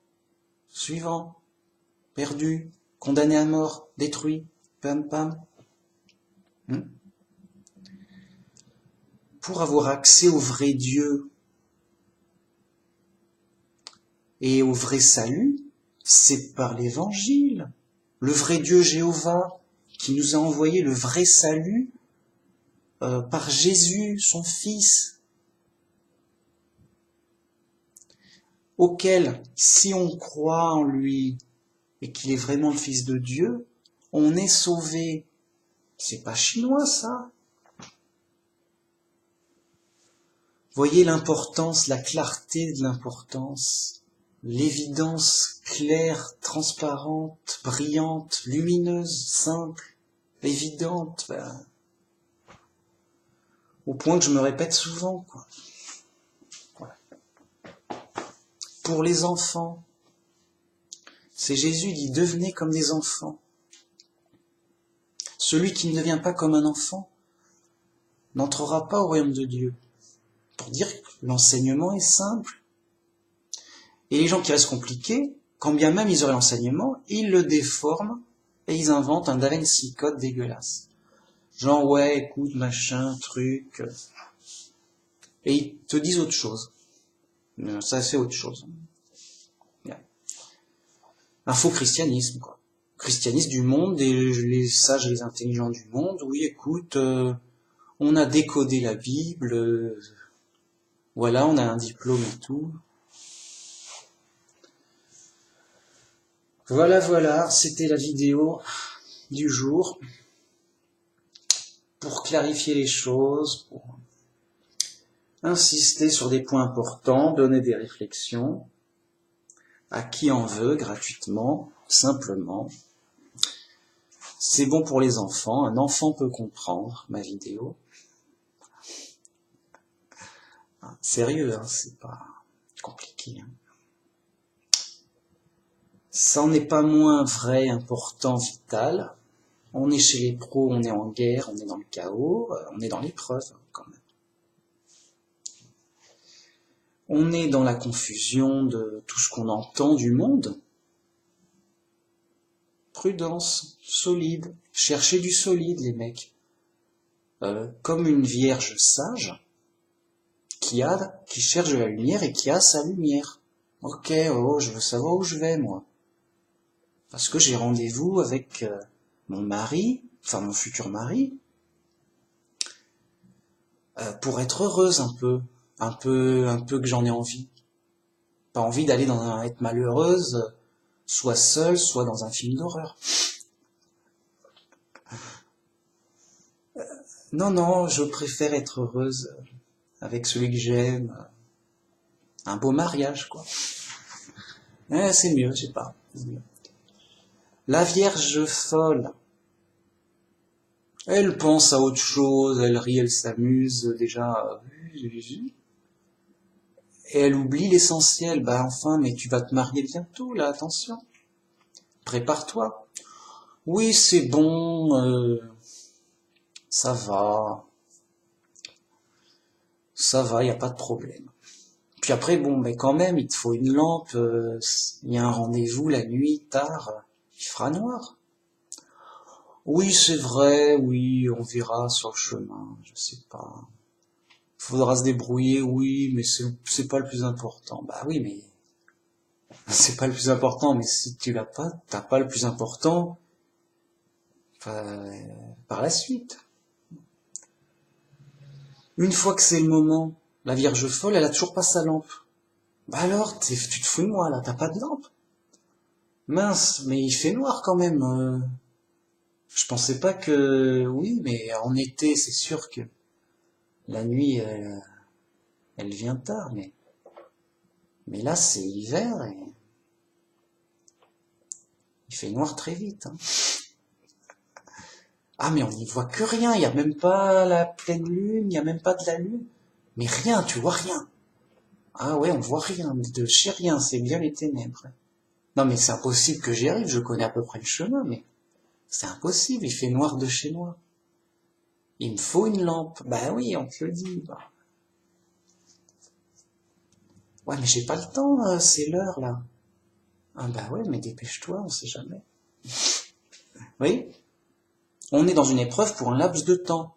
perdu, condamné à mort, détruit, pam pam. Pour avoir accès au vrai Dieu et au vrai salut, c'est par l'évangile. Le vrai Dieu Jéhovah qui nous a envoyé le vrai salut par Jésus, son Fils, auquel, si on croit en lui et qu'il est vraiment le Fils de Dieu, on est sauvé. C'est pas chinois, ça. Voyez l'importance, la clarté de l'importance, l'évidence claire, transparente, brillante, lumineuse, simple, évidente, au point que je me répète souvent, quoi. Voilà. Pour les enfants, c'est Jésus dit, devenez comme des enfants. Celui qui ne devient pas comme un enfant n'entrera pas au royaume de Dieu. Pour dire que l'enseignement est simple. Et les gens qui restent compliqués, quand bien même ils auraient l'enseignement, ils le déforment et ils inventent un Da Vinci Code dégueulasse. Genre, ouais, écoute, machin, truc. Et ils te disent autre chose. Ça, c'est autre chose. Un faux christianisme, quoi. Christianisme du monde, et les sages et les intelligents du monde, oui, écoute, on a décodé la Bible, voilà, on a un diplôme et tout. Voilà, c'était la vidéo du jour. Pour clarifier les choses, pour insister sur des points importants, donner des réflexions, à qui en veut, gratuitement, simplement. C'est bon pour les enfants, un enfant peut comprendre ma vidéo. Sérieux, hein, c'est pas compliqué. Hein. Ça n'en est pas moins vrai, important, vital. On est chez les pros, on est en guerre, on est dans le chaos, on est dans l'épreuve quand même. On est dans la confusion de tout ce qu'on entend du monde. Prudence, solide, cherchez du solide les mecs. Comme une vierge sage qui cherche de la lumière et qui a sa lumière. Ok, je veux savoir où je vais moi. Parce que j'ai rendez-vous avec mon mari, enfin mon futur mari, pour être heureuse un peu que j'en ai envie. Pas envie d'aller être malheureuse, soit seule, soit dans un film d'horreur. Non, je préfère être heureuse avec celui que j'aime. Un beau mariage, quoi. C'est mieux, je sais pas. La Vierge folle, elle pense à autre chose, elle rit, elle s'amuse, déjà, et elle oublie l'essentiel. Enfin, mais tu vas te marier bientôt, là, attention. Prépare-toi. Oui, c'est bon, ça va, y a pas de problème. Puis après, mais quand même, il te faut une lampe, il y a un rendez-vous la nuit, tard, il fera noir. Oui, c'est vrai, oui, on verra sur le chemin, je sais pas. Faudra se débrouiller, oui, mais c'est pas le plus important. Oui, mais c'est pas le plus important, mais si tu l'as pas, t'as pas le plus important par la suite. Une fois que c'est le moment, la Vierge folle, elle a toujours pas sa lampe. Alors, tu te fous de moi, là, t'as pas de lampe? Mince, mais il fait noir quand même. Je pensais pas que... Oui, mais en été, c'est sûr que la nuit, elle vient tard, mais là, c'est hiver et... Il fait noir très vite. Hein. Ah, mais on n'y voit que rien, il n'y a même pas la pleine lune, il n'y a même pas de la lune. Mais rien, tu vois rien. Ah ouais, on voit rien, de chez rien, c'est bien les ténèbres. Non mais c'est impossible que j'y arrive, je connais à peu près le chemin, mais c'est impossible, il fait noir de chez noir. Il me faut une lampe. Bah oui, on te le dit. Bah. Ouais, mais j'ai pas le temps, c'est l'heure là. Ah bah ouais, mais dépêche-toi, on sait jamais. Oui, on est dans une épreuve pour un laps de temps.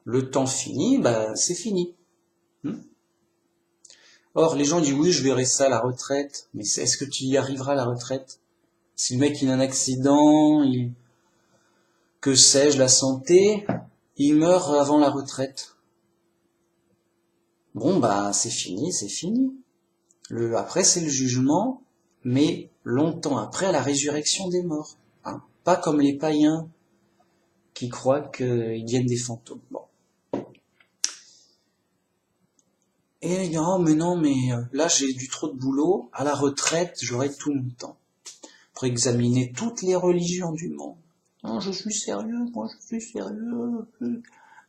Le temps fini, bah c'est fini. Or, les gens disent oui, je verrai ça à la retraite. Mais est-ce que tu y arriveras à la retraite? Si le mec il a un accident, que sais-je, la santé, il meurt avant la retraite. Bon bah c'est fini, c'est fini. Après c'est le jugement, mais longtemps après à la résurrection des morts. Hein. Pas comme les païens qui croient qu'ils deviennent des fantômes. Bon. Et il dit, oh mais non, mais là j'ai du trop de boulot, à la retraite j'aurai tout mon temps pour examiner toutes les religions du monde. Non, je suis sérieux, moi je suis sérieux.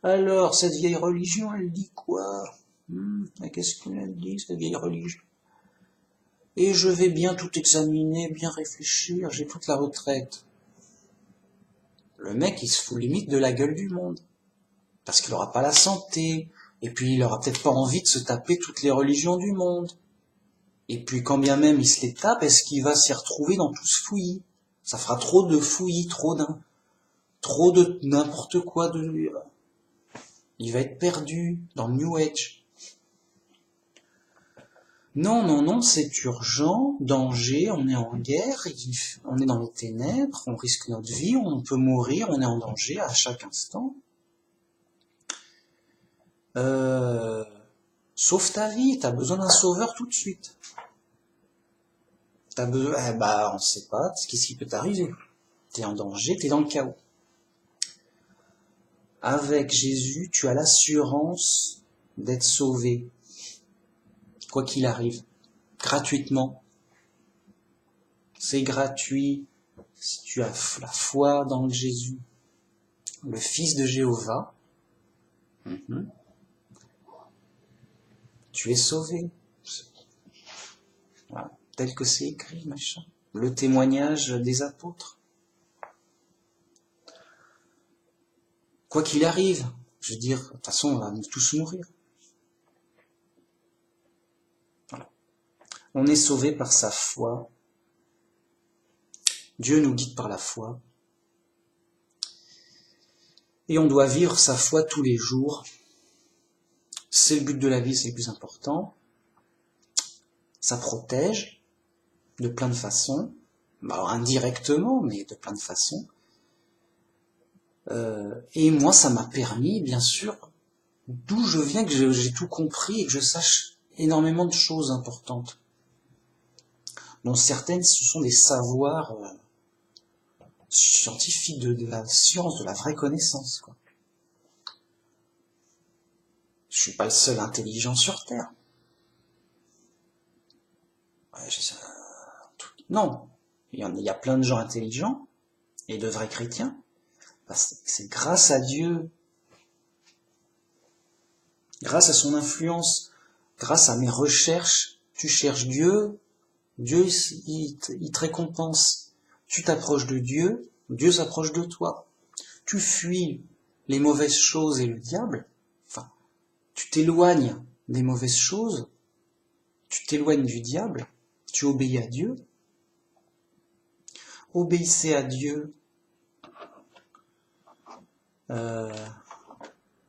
Alors, cette vieille religion, elle dit quoi? Qu'est-ce qu'elle dit, cette vieille religion? Et je vais bien tout examiner, bien réfléchir, j'ai toute la retraite. Le mec, il se fout limite de la gueule du monde. Parce qu'il aura pas la santé, et puis il aura peut-être pas envie de se taper toutes les religions du monde. Et puis quand bien même il se les tape, est-ce qu'il va s'y retrouver dans tout ce fouillis? Ça fera trop de fouillis, trop de n'importe quoi de lui. Il va être perdu dans le New Age. Non, non, non, c'est urgent, danger, on est en guerre, on est dans les ténèbres, on risque notre vie, on peut mourir, on est en danger à chaque instant. Sauve ta vie, t'as besoin d'un sauveur tout de suite. T'as besoin, on sait pas, qu'est-ce qui peut t'arriver? T'es en danger, t'es dans le chaos. Avec Jésus, tu as l'assurance d'être sauvé, quoi qu'il arrive, gratuitement. C'est gratuit si tu as la foi dans Jésus, le Fils de Jéhovah. Tu es sauvé. Voilà. Tel que c'est écrit, machin. Le témoignage des apôtres. Quoi qu'il arrive, je veux dire, de toute façon, on va tous mourir. Voilà. On est sauvé par sa foi. Dieu nous guide par la foi. Et on doit vivre sa foi tous les jours. C'est le but de la vie, c'est le plus important. Ça protège de plein de façons. Alors indirectement, mais de plein de façons. Et moi, ça m'a permis, bien sûr, d'où je viens, que j'ai tout compris et que je sache énormément de choses importantes. Dont certaines, ce sont des savoirs scientifiques, de la science, de la vraie connaissance, quoi. Je suis pas le seul intelligent sur Terre. Ouais, non, il y a plein de gens intelligents et de vrais chrétiens. C'est grâce à Dieu, grâce à son influence, grâce à mes recherches, tu cherches Dieu, Dieu il te récompense. Tu t'approches de Dieu, Dieu s'approche de toi. Tu fuis les mauvaises choses et le diable, enfin, tu t'éloignes des mauvaises choses, tu t'éloignes du diable, tu obéis à Dieu. Obéissez à Dieu.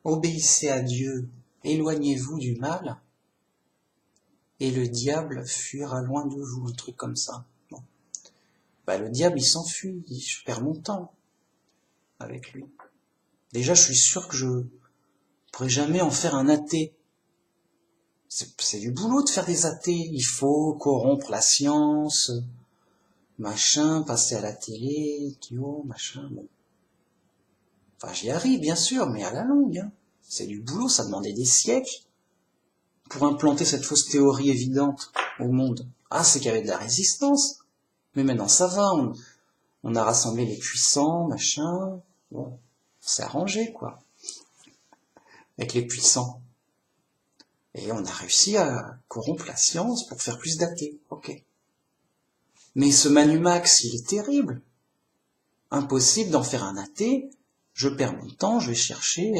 Obéissez à Dieu, éloignez-vous du mal, et le diable fuira loin de vous, un truc comme ça. Bon. Le diable, il s'enfuit, je perds mon temps avec lui. Déjà, je suis sûr que je pourrais jamais en faire un athée. C'est du boulot de faire des athées. Il faut corrompre la science, machin, passer à la télé, machin, bon. Enfin, j'y arrive, bien sûr, mais à la longue, hein. C'est du boulot, ça demandait des siècles pour implanter cette fausse théorie évidente au monde. Ah, c'est qu'il y avait de la résistance. Mais maintenant, ça va, On a rassemblé les puissants, machin. Bon, on s'est arrangé, quoi, avec les puissants. Et on a réussi à corrompre la science pour faire plus d'athées. Ok. Mais ce Manumax, il est terrible. Impossible d'en faire un athée. Je perds mon temps, je vais chercher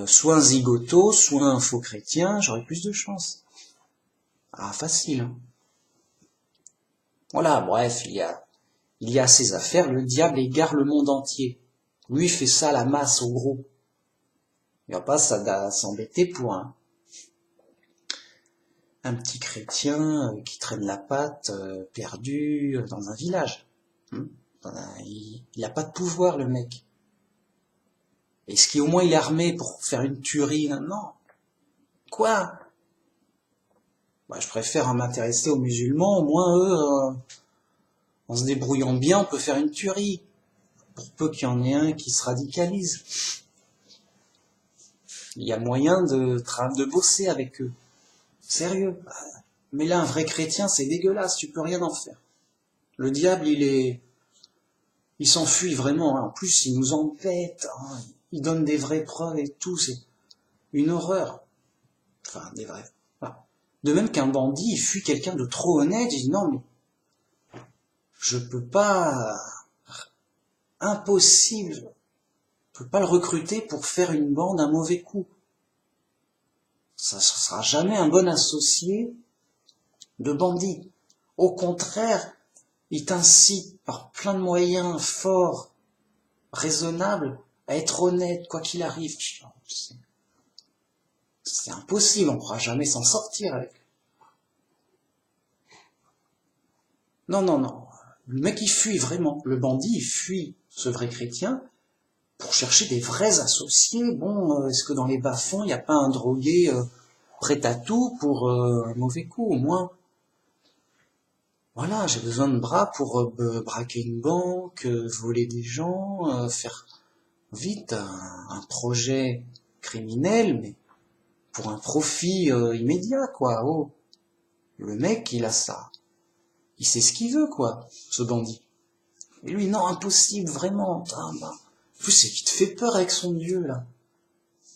soit un zigoto, soit un faux chrétien, j'aurai plus de chance. Ah, facile. Hein. Voilà, bref, il y a ses affaires, le diable égare le monde entier. Lui, il fait ça à la masse, au gros. Il va pas s'embêter pour un petit chrétien qui traîne la patte, perdu dans un village. Il n'a pas de pouvoir, le mec. Est-ce qu'au moins il est armé pour faire une tuerie? Non. Quoi? Bah, je préfère m'intéresser aux musulmans, au moins eux, en se débrouillant bien, on peut faire une tuerie. Pour peu qu'il y en ait un qui se radicalise. Il y a moyen de bosser avec eux. Sérieux. Mais là, un vrai chrétien, c'est dégueulasse, tu peux rien en faire. Le diable, il s'enfuit vraiment. Hein. En plus, il nous embête. Hein. Il donne des vraies preuves et tout. C'est une horreur. Enfin, des vraies. Voilà. De même qu'un bandit, il fuit quelqu'un de trop honnête. Il dit non, mais je peux pas. Impossible. Je peux pas le recruter pour faire une bande, un mauvais coup. Ça ne sera jamais un bon associé de bandit. Au contraire, il t'incite par plein de moyens forts, raisonnables, à être honnête, quoi qu'il arrive. C'est impossible, on ne pourra jamais s'en sortir avec. Non, non, non. Le mec, il fuit vraiment. Le bandit, il fuit ce vrai chrétien pour chercher des vrais associés. Bon, est-ce que dans les bas-fonds, il n'y a pas un drogué prêt à tout pour un mauvais coup, au moins? Voilà, j'ai besoin de bras pour braquer une banque, voler des gens, faire vite un projet criminel, mais pour un profit immédiat, quoi. Oh, le mec, il a ça. Il sait ce qu'il veut, quoi, ce bandit. Et lui, non, impossible, vraiment. En plus, c'est qu'il te fait peur avec son Dieu, là.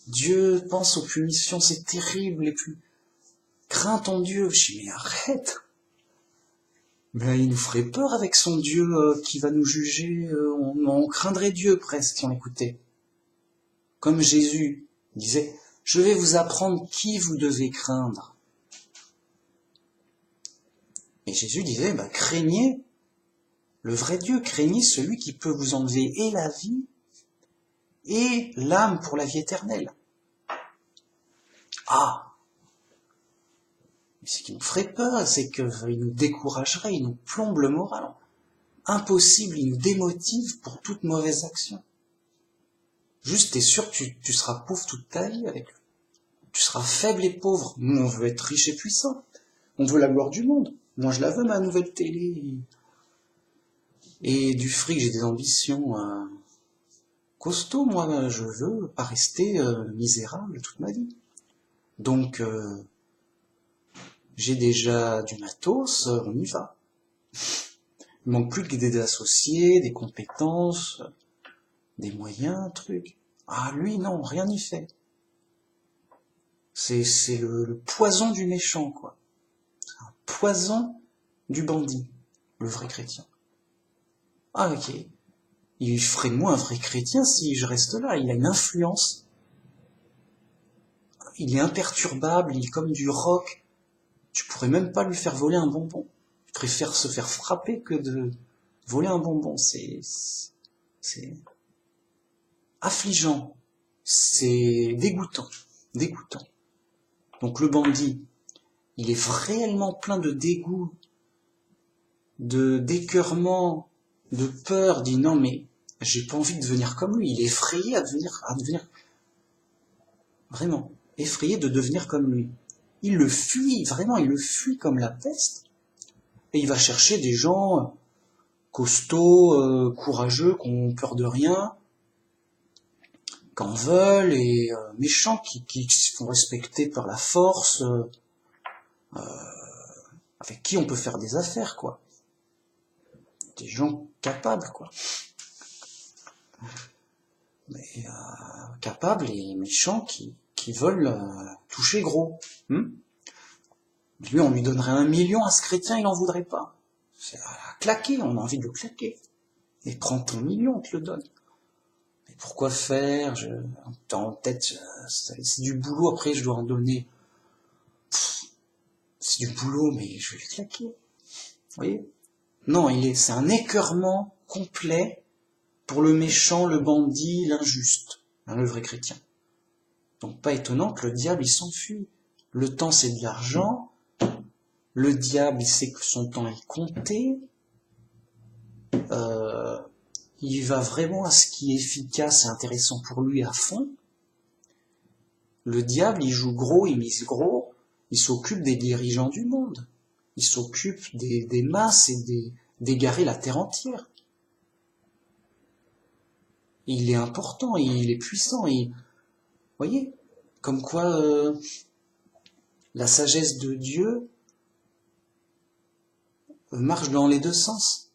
Dieu pense aux punitions, c'est terrible, et puis, crains ton Dieu. Je dis, mais arrête. Ben, il nous ferait peur avec son Dieu qui va nous juger. On craindrait Dieu presque si on l'écoutait. Comme Jésus disait, je vais vous apprendre qui vous devez craindre. Et Jésus disait, ben, craignez le vrai Dieu, craignez celui qui peut vous enlever et la vie et l'âme pour la vie éternelle. Ah! Mais ce qui nous ferait peur, c'est qu'il nous découragerait, il nous plombe le moral. Impossible, il nous démotive pour toute mauvaise action. Juste, t'es sûr que tu seras pauvre toute ta vie avec lui. Tu seras faible et pauvre. Nous, on veut être riche et puissant. On veut la gloire du monde. Moi, je la veux, ma nouvelle télé. Et du fric, j'ai des ambitions costauds. Moi, je veux pas rester misérable toute ma vie. Donc, j'ai déjà du matos, on y va. Il manque plus que des associés, des compétences, des moyens, trucs. Ah, lui, non, rien n'y fait. C'est le poison du méchant, quoi. Un poison du bandit, le vrai chrétien. Ah, ok. Il ferait de moi un vrai chrétien si je reste là. Il a une influence. Il est imperturbable, il est comme du roc. Tu pourrais même pas lui faire voler un bonbon. Il préfère se faire frapper que de voler un bonbon. C'est affligeant. C'est dégoûtant. Dégoûtant. Donc le bandit, il est réellement plein de dégoût, d'écœurement, de peur, dit non mais j'ai pas envie de devenir comme lui. Il est effrayé à devenir vraiment effrayé de devenir comme lui. Il le fuit, vraiment, il le fuit comme la peste. Et il va chercher des gens costauds, courageux, qui ont peur de rien, qui en veulent, et méchants, qui se font respecter par la force, avec qui on peut faire des affaires, quoi. des gens capables, quoi. Mais capables et méchants qui veulent toucher gros. Lui, on lui donnerait 1 million à ce chrétien, il n'en voudrait pas. C'est à claquer, on a envie de le claquer. Et prends ton million, on te le donne. Mais pourquoi faire? En tête, c'est du boulot, après je dois en donner. C'est du boulot, mais je vais le claquer. Vous voyez? Non, c'est un écœurement complet pour le méchant, le bandit, l'injuste, le vrai chrétien. Donc pas étonnant que le diable, il s'enfuit. Le temps, c'est de l'argent. Le diable, il sait que son temps est compté. Il va vraiment à ce qui est efficace et intéressant pour lui à fond. Le diable, il joue gros, il mise gros. Il s'occupe des dirigeants du monde. Il s'occupe des masses et d'égarer la terre entière. Il est important, il est puissant. Vous voyez, comme quoi la sagesse de Dieu marche dans les deux sens.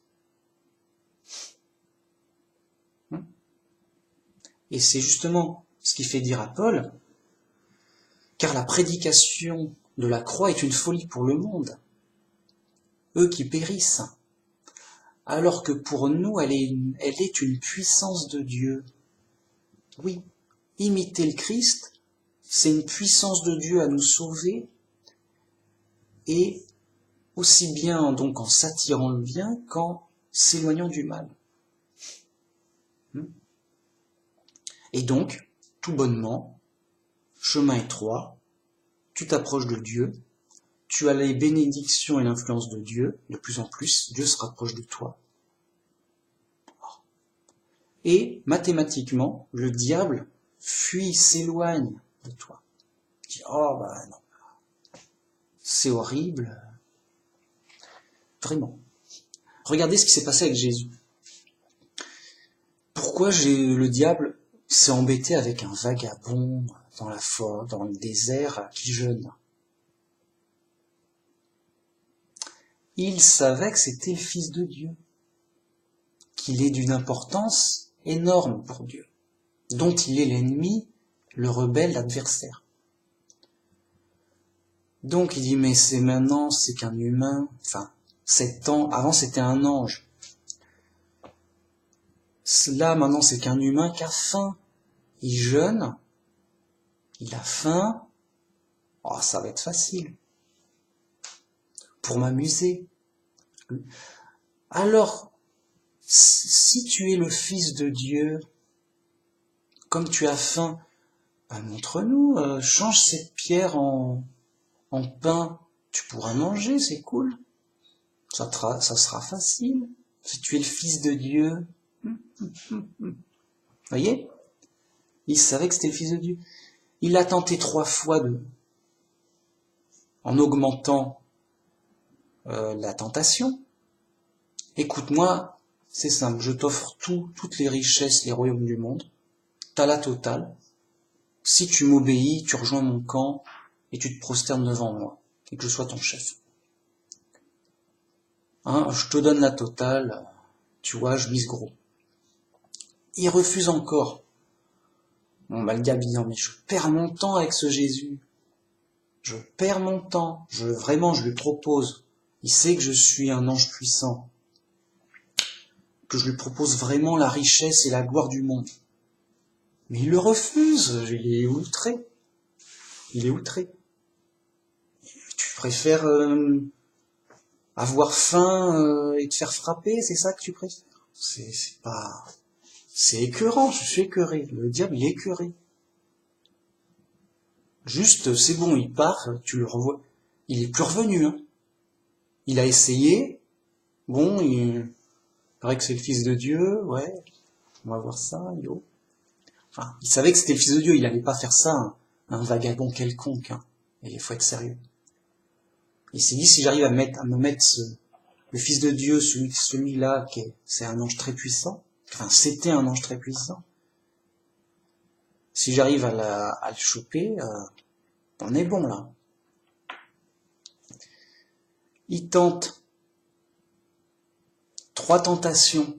Et c'est justement ce qui fait dire à Paul, car la prédication de la croix est une folie pour le monde, eux qui périssent, alors que pour nous, elle est une puissance de Dieu. Oui, imiter le Christ, c'est une puissance de Dieu à nous sauver, et aussi bien donc en s'attirant le bien qu'en s'éloignant du mal. Et donc, tout bonnement, chemin étroit, tu t'approches de Dieu, tu as les bénédictions et l'influence de Dieu, de plus en plus, Dieu se rapproche de toi. Et mathématiquement, le diable fuit, s'éloigne de toi. Il dit, oh bah non, c'est horrible. Vraiment. Regardez ce qui s'est passé avec Jésus. Pourquoi le diable s'est embêté avec un vagabond dans la forêt, dans le désert, qui jeûne? Il savait que c'était le Fils de Dieu, qu'il est d'une importance énorme pour Dieu, dont il est l'ennemi, le rebelle, l'adversaire. Donc il dit, mais maintenant c'est qu'un humain, enfin, avant c'était un ange. Là maintenant c'est qu'un humain qui a faim. Il jeûne, il a faim, oh, ça va être facile. Pour m'amuser. Alors, si tu es le Fils de Dieu, comme tu as faim, montre-nous, change cette pierre en pain, tu pourras manger, c'est cool. Ça sera facile. Si tu es le Fils de Dieu. Voyez? Il savait que c'était le Fils de Dieu. Il a tenté 3 fois en augmentant la tentation. Écoute-moi, c'est simple, je t'offre toutes les richesses, les royaumes du monde. T'as la totale. Si tu m'obéis, tu rejoins mon camp et tu te prosternes devant moi et que je sois ton chef. Je te donne la totale, tu vois, je mise gros. Il refuse encore. Bon, le diable dit, non, mais je perds mon temps avec ce Jésus. Je perds mon temps. Je lui propose. Il sait que je suis un ange puissant. Que je lui propose vraiment la richesse et la gloire du monde. Mais il le refuse. Il est outré. Tu préfères avoir faim et te faire frapper, c'est ça que tu préfères? C'est écœurant, je suis écœuré. Le diable, il est écœuré. Juste, c'est bon, il part, tu le revois. Il est plus revenu, hein. Il a essayé. Bon, il paraît que c'est le Fils de Dieu, ouais. On va voir ça, yo. Enfin, il savait que c'était le Fils de Dieu, il allait pas faire ça, un vagabond quelconque, hein. Et il faut être sérieux. Il s'est dit, si j'arrive à me mettre le Fils de Dieu, celui-là, c'est un ange très puissant, enfin, c'était un ange très puissant. Si j'arrive à le choper, on est bon, là. Il tente 3 tentations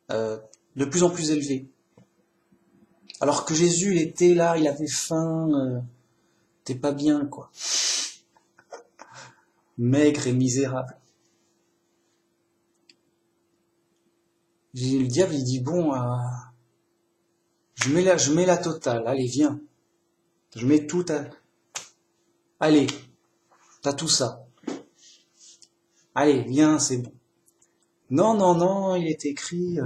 de plus en plus élevées. Alors que Jésus, il était là, il avait faim, t'es pas bien, quoi. Maigre et misérable. Le diable, il dit, bon, je mets la totale, allez, viens. Je mets tout à... Allez, t'as tout ça. Allez, viens, c'est bon. Non, non, non, il est écrit,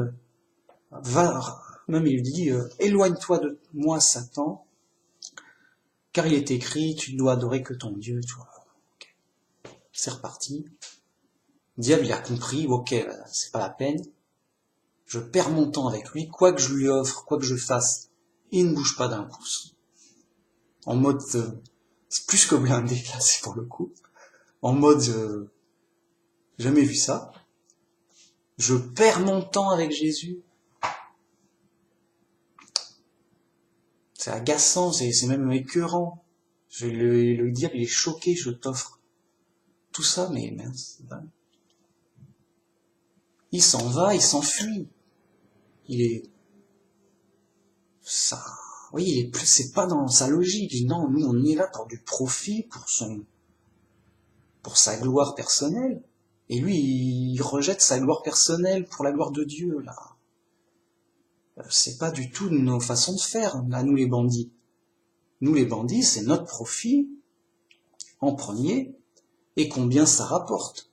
même il dit, éloigne-toi de moi, Satan, car il est écrit, tu ne dois adorer que ton Dieu, tu vois. Okay. C'est reparti. Le diable, il a compris, ok, c'est pas la peine. Je perds mon temps avec lui, quoi que je lui offre, quoi que je fasse, il ne bouge pas d'un pouce. En mode, c'est plus que blindé, là, c'est pour le coup. En mode, jamais vu ça. Je perds mon temps avec Jésus. C'est agaçant, c'est même écœurant. Je vais le dire, il est choqué, je t'offre tout ça, mais mince. Il s'en va, il s'enfuit. Il est... Ça... Oui, il est plus, c'est pas dans sa logique. Non, nous, on est là pour du profit, pour sa gloire personnelle. Et lui, il rejette sa gloire personnelle pour la gloire de Dieu, là. C'est pas du tout nos façons de faire, là, nous les bandits. Nous les bandits, c'est notre profit, en premier, et combien ça rapporte.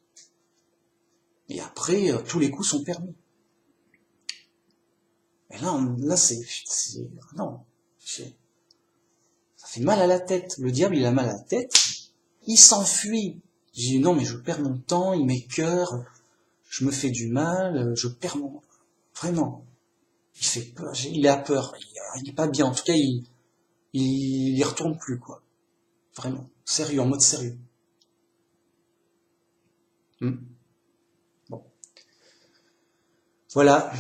Et après, tous les coups sont permis. Et là, non. Ça fait mal à la tête. Le diable, il a mal à la tête. Il s'enfuit. Je dis, non, mais je perds mon temps, il m'écœure, je me fais du mal, je perds mon... Vraiment. Il fait peur, il a peur, il est pas bien. En tout cas, il y retourne plus, quoi. Vraiment. Sérieux, en mode sérieux. Bon. Voilà.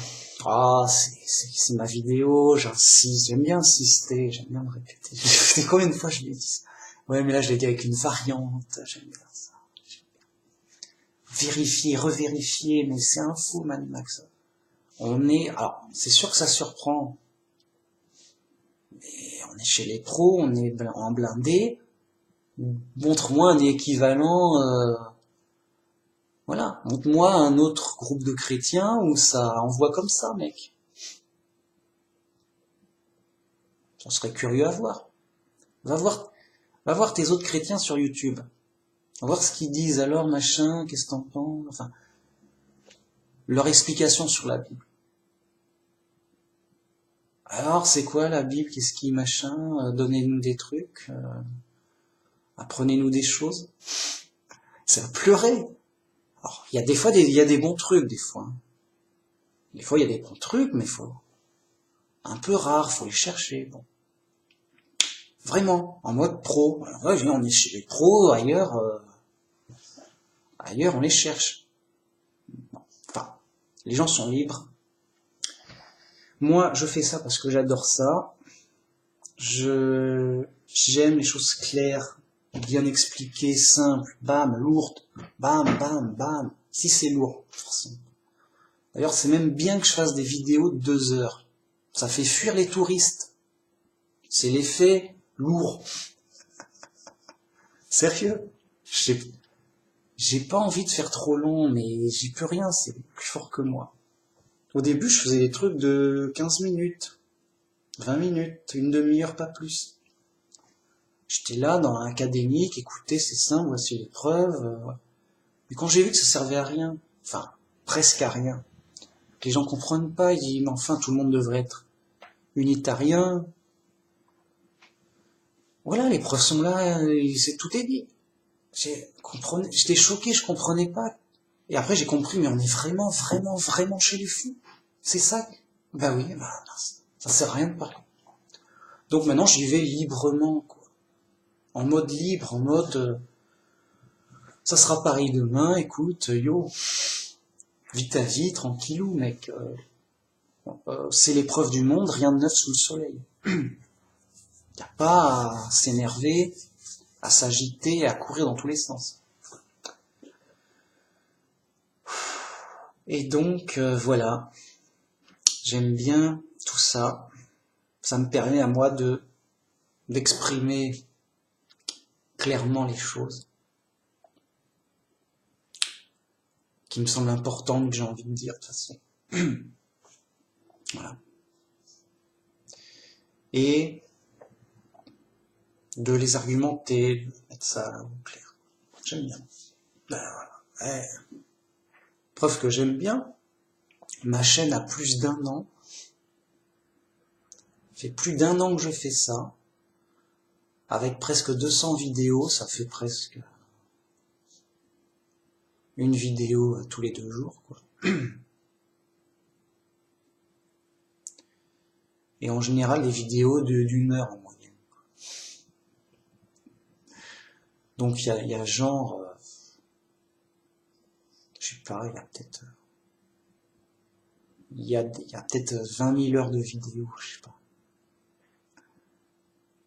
Ah, c'est ma vidéo, j'insiste, j'aime bien insister, j'aime bien me répéter. C'est combien de fois je l'ai dit? Ouais, mais là, je l'ai dit avec une variante, j'aime bien ça. Vérifier, revérifier, mais c'est un fou, Mad Max. Alors, c'est sûr que ça surprend. Mais on est chez les pros, on est en blindé. Montre-moi un équivalent, voilà. Montre-moi un autre groupe de chrétiens où ça envoie comme ça, mec. On serait curieux à voir. Va voir tes autres chrétiens sur YouTube. Va voir ce qu'ils disent alors, machin, qu'est-ce que t'en penses, enfin, leur explication sur la Bible. Alors, c'est quoi la Bible? Qu'est-ce qui, machin? Donnez-nous des trucs. Apprenez-nous des choses. C'est à pleurer. Alors, il y a des fois, il y a des bons trucs, des fois. Des fois, il y a des bons trucs, mais un peu rare, faut les chercher, bon. Vraiment, en mode pro. Alors, ouais, on est chez les pros, ailleurs on les cherche. Bon. Enfin, les gens sont libres. Moi, je fais ça parce que j'adore ça. J'aime les choses claires, bien expliquées, simples, bam, lourdes, bam, bam, bam. Si c'est lourd, forcément. D'ailleurs, c'est même bien que je fasse des vidéos de 2 heures. Ça fait fuir les touristes. C'est l'effet lourd. Sérieux. J'ai pas envie de faire trop long, mais j'y peux rien, c'est plus fort que moi. Au début, je faisais des trucs de 15 minutes, 20 minutes, une demi-heure, pas plus. J'étais là, dans l'académique, écoutez, c'est simple, voici les preuves. Mais quand j'ai vu que ça servait à rien, enfin, presque à rien, que les gens comprennent pas, ils disent, mais enfin, tout le monde devrait être unitarien. Voilà, les preuves sont là, tout est dit. J'étais choqué, je comprenais pas. Et après, j'ai compris, mais on est vraiment, vraiment, vraiment chez les fous. C'est ça. Bah oui, ça sert à rien de parler. Donc maintenant, j'y vais librement, quoi. En mode libre, en mode, ça sera pareil demain, écoute, yo, vis ta vie, tranquillou, mec. C'est l'épreuve du monde, rien de neuf sous le soleil. Y a pas à s'énerver, à s'agiter, à courir dans tous les sens. Et donc, voilà, j'aime bien tout ça. Ça me permet à moi d'exprimer clairement les choses qui me semblent importantes, que j'ai envie de dire de toute façon. Voilà. Et de les argumenter, de mettre ça au clair. J'aime bien. Ben voilà. Ouais. Preuve que j'aime bien. Ma chaîne a plus d'1 an. Ça fait plus d'1 an que je fais ça. Avec presque 200 vidéos, ça fait presque une vidéo tous les 2 jours, quoi. Et en général, les vidéos d'1 heure en moyenne. Donc il y a genre, je sais pas, il y a peut-être 20 000 heures de vidéos, je sais pas.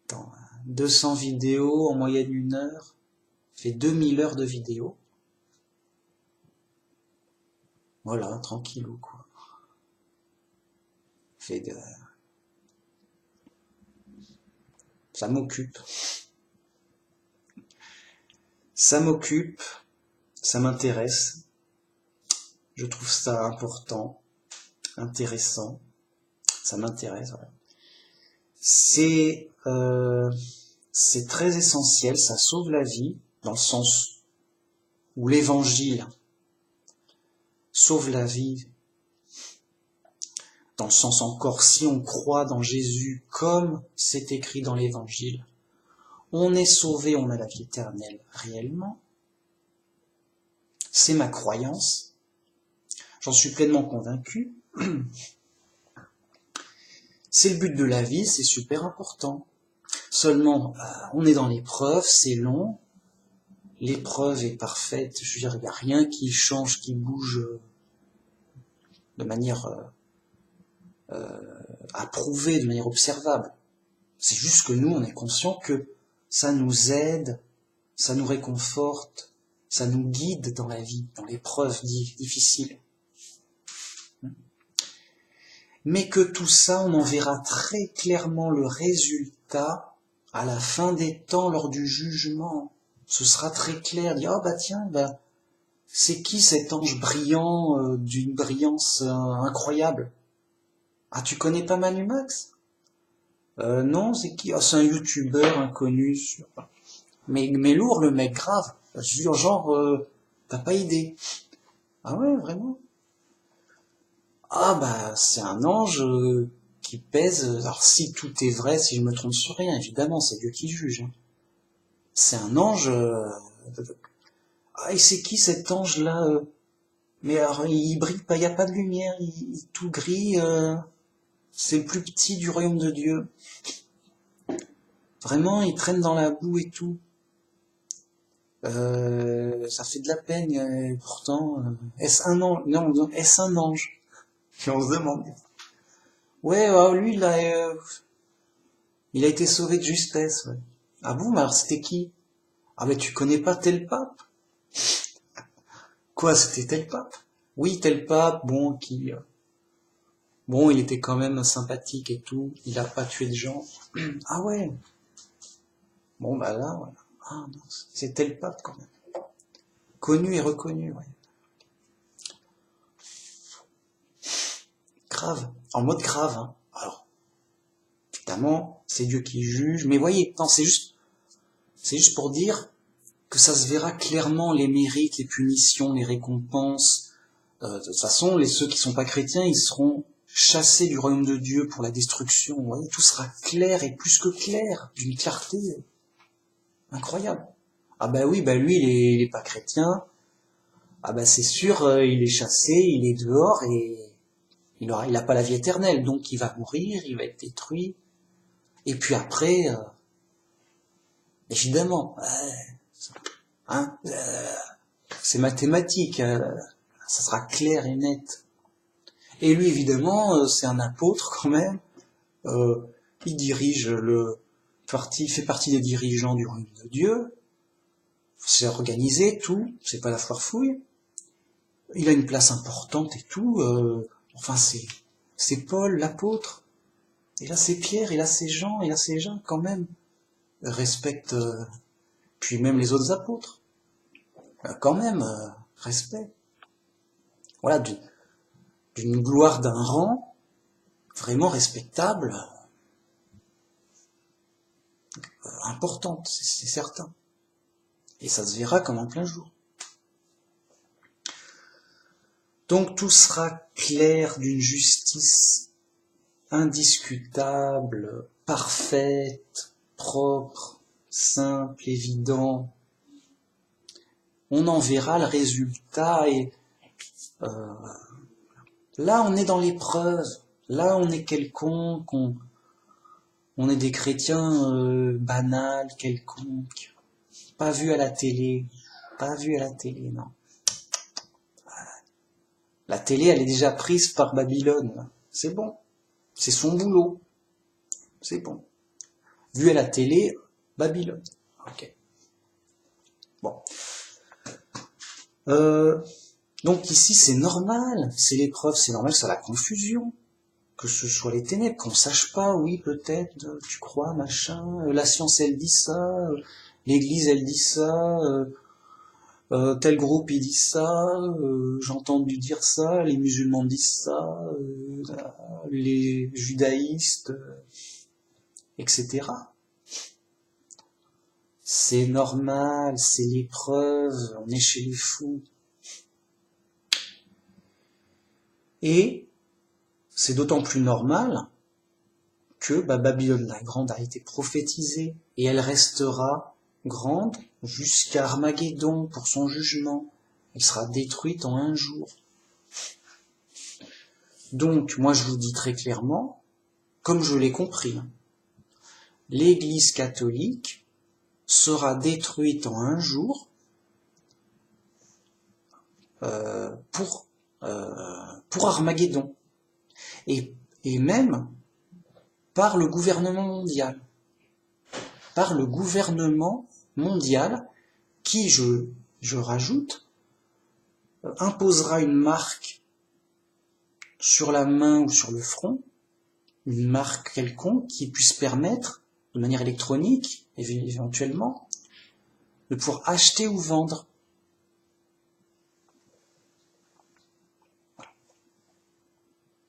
Attends, 200 vidéos en moyenne 1 heure, fait 2000 heures de vidéos. Voilà, tranquillou, quoi. Fait de... Ça m'occupe. Ça m'occupe, ça m'intéresse. Je trouve ça important, intéressant. Ça m'intéresse, voilà. C'est très essentiel, ça sauve la vie, dans le sens où l'évangile sauve la vie, dans le sens encore, si on croit dans Jésus comme c'est écrit dans l'évangile, on est sauvé, on a la vie éternelle réellement. C'est ma croyance, j'en suis pleinement convaincu. C'est le but de la vie, c'est super important. Seulement, on est dans l'épreuve, c'est long, l'épreuve est parfaite, je veux dire, il n'y a rien qui change, qui bouge de manière approuvée, de manière observable. C'est juste que nous, on est conscient que ça nous aide, ça nous réconforte, ça nous guide dans la vie, dans l'épreuve difficile. Mais que tout ça, on en verra très clairement le résultat à la fin des temps, lors du jugement. Ce sera très clair, dire, oh bah tiens, bah, c'est qui cet ange brillant, d'une brillance incroyable? Ah, tu connais pas Manu Max? Non, c'est qui? Oh, c'est un youtubeur inconnu. Mais lourd, le mec, grave. Genre, t'as pas idée. Ah ouais, vraiment? Ah bah, c'est un ange qui pèse... Alors si tout est vrai, si je me trompe sur rien, évidemment, c'est Dieu qui juge. Hein. C'est un ange... Ah, et c'est qui cet ange-là Mais alors, il brille pas, il n'y a pas de lumière, il tout gris... C'est le plus petit du royaume de Dieu. Vraiment, il traîne dans la boue et tout. Ça fait de la peine, pourtant. Est-ce un ange? Non, est-ce un ange? Et on se demande. Ouais, lui, il a été sauvé de justesse. Ouais. Ah bon, mais alors c'était qui? Ah mais tu connais pas tel pape? Quoi, c'était tel pape? Oui, tel pape, bon, bon, il était quand même sympathique et tout. Il a pas tué de gens. Ah ouais. Bon, bah là, voilà. Ah non, c'est tel pape quand même. Connu et reconnu, ouais. Grave. En mode grave, hein. Alors, évidemment, c'est Dieu qui juge. Mais voyez, non, c'est juste pour dire que ça se verra clairement, les mérites, les punitions, les récompenses. De toute façon, ceux qui sont pas chrétiens, ils seront chassés du royaume de Dieu pour la destruction. Vous voyez, tout sera clair et plus que clair, d'une clarté incroyable. Ah bah oui, bah lui, il est pas chrétien. Ah bah c'est sûr, il est chassé, il est dehors et il a pas la vie éternelle, donc il va mourir, il va être détruit. Et puis après, évidemment, hein, c'est mathématique, ça sera clair et net. Et lui, évidemment, c'est un apôtre quand même. Il dirige il fait partie des dirigeants du royaume de Dieu. C'est organisé, tout. C'est pas la foire fouille. il a une place importante et tout, enfin c'est Paul l'apôtre, et là c'est Pierre, et là c'est Jean, et là c'est Jean, quand même, respecte, puis même les autres apôtres, quand même, respect. Voilà, d'une gloire d'un rang vraiment respectable, importante, c'est certain. Et ça se verra comme en plein jour. Donc tout sera clair, d'une justice indiscutable, parfaite, propre, simple, évident. On en verra le résultat et là on est dans l'épreuve, là on est quelconque, on est des chrétiens banals, quelconques, pas vus à la télé, non. La télé, elle est déjà prise par Babylone, c'est bon, c'est son boulot, c'est bon. Vu à la télé, Babylone, ok. Bon. Donc ici, c'est normal, c'est l'épreuve, c'est normal, c'est la confusion, que ce soit les ténèbres, qu'on sache pas, oui, peut-être, tu crois, machin, la science, elle dit ça, l'église, elle dit ça, tel groupe, il dit ça, j'ai entendu dire ça, les musulmans disent ça, les judaïstes, etc. C'est normal, c'est l'épreuve, on est chez les fous. Et c'est d'autant plus normal que Babylone la Grande a été prophétisée et elle restera grande jusqu'à Armageddon pour son jugement. Elle sera détruite en un jour. Donc, moi je vous dis très clairement, comme je l'ai compris, l'Église catholique sera détruite en un jour pour Armageddon. Et même par le gouvernement mondial. Par le gouvernement mondial qui, je rajoute, imposera une marque sur la main ou sur le front, une marque quelconque qui puisse permettre, de manière électronique, éventuellement, de pouvoir acheter ou vendre.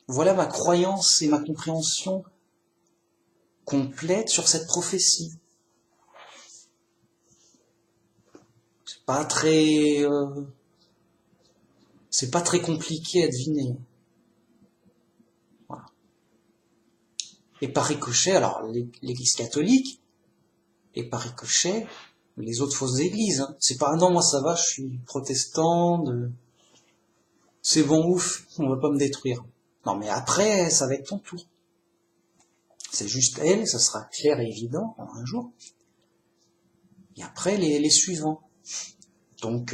Voilà ma croyance et ma compréhension complète sur cette prophétie. C'est pas très compliqué à deviner. Voilà. Et par ricochet, alors l'Église catholique, et par ricochet, les autres fausses églises. Hein. C'est pas, non, moi ça va, je suis protestant, c'est bon, ouf, on va pas me détruire. Non, mais après, ça va être ton tour. C'est juste elle, ça sera clair et évident en un jour. Et après, les suivants. Donc,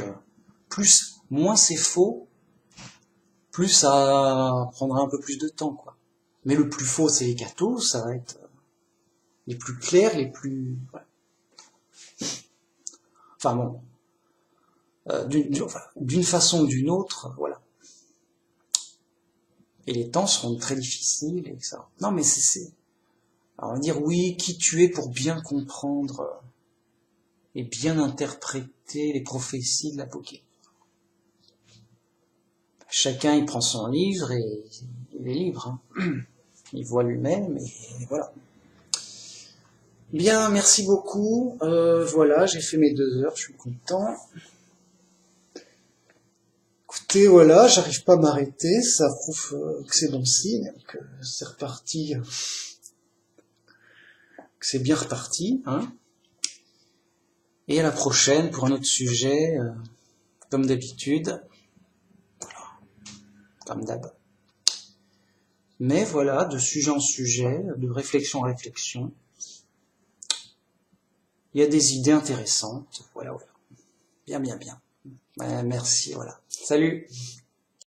moins c'est faux, plus ça prendra un peu plus de temps, quoi. Mais le plus faux, c'est les cathos, ça va être les plus clairs, les plus... Ouais. Enfin bon, d'une façon ou d'une autre, voilà. Et les temps seront très difficiles, et ça. Non, mais alors on va dire, oui, qui tu es pour bien comprendre et bien interpréter les prophéties de l'Apocalypse. Chacun, il prend son livre et il est libre. Hein. Il voit lui-même et voilà. Bien, merci beaucoup. Voilà, j'ai fait mes 2 heures, je suis content. Écoutez, voilà, j'arrive pas à m'arrêter, ça prouve que c'est bon signe, que c'est reparti, que c'est bien reparti, hein. Et à la prochaine pour un autre sujet, comme d'habitude. Voilà, comme d'hab. Mais voilà, de sujet en sujet, de réflexion en réflexion, il y a des idées intéressantes. Voilà. Bien. Ouais, merci, voilà. Salut!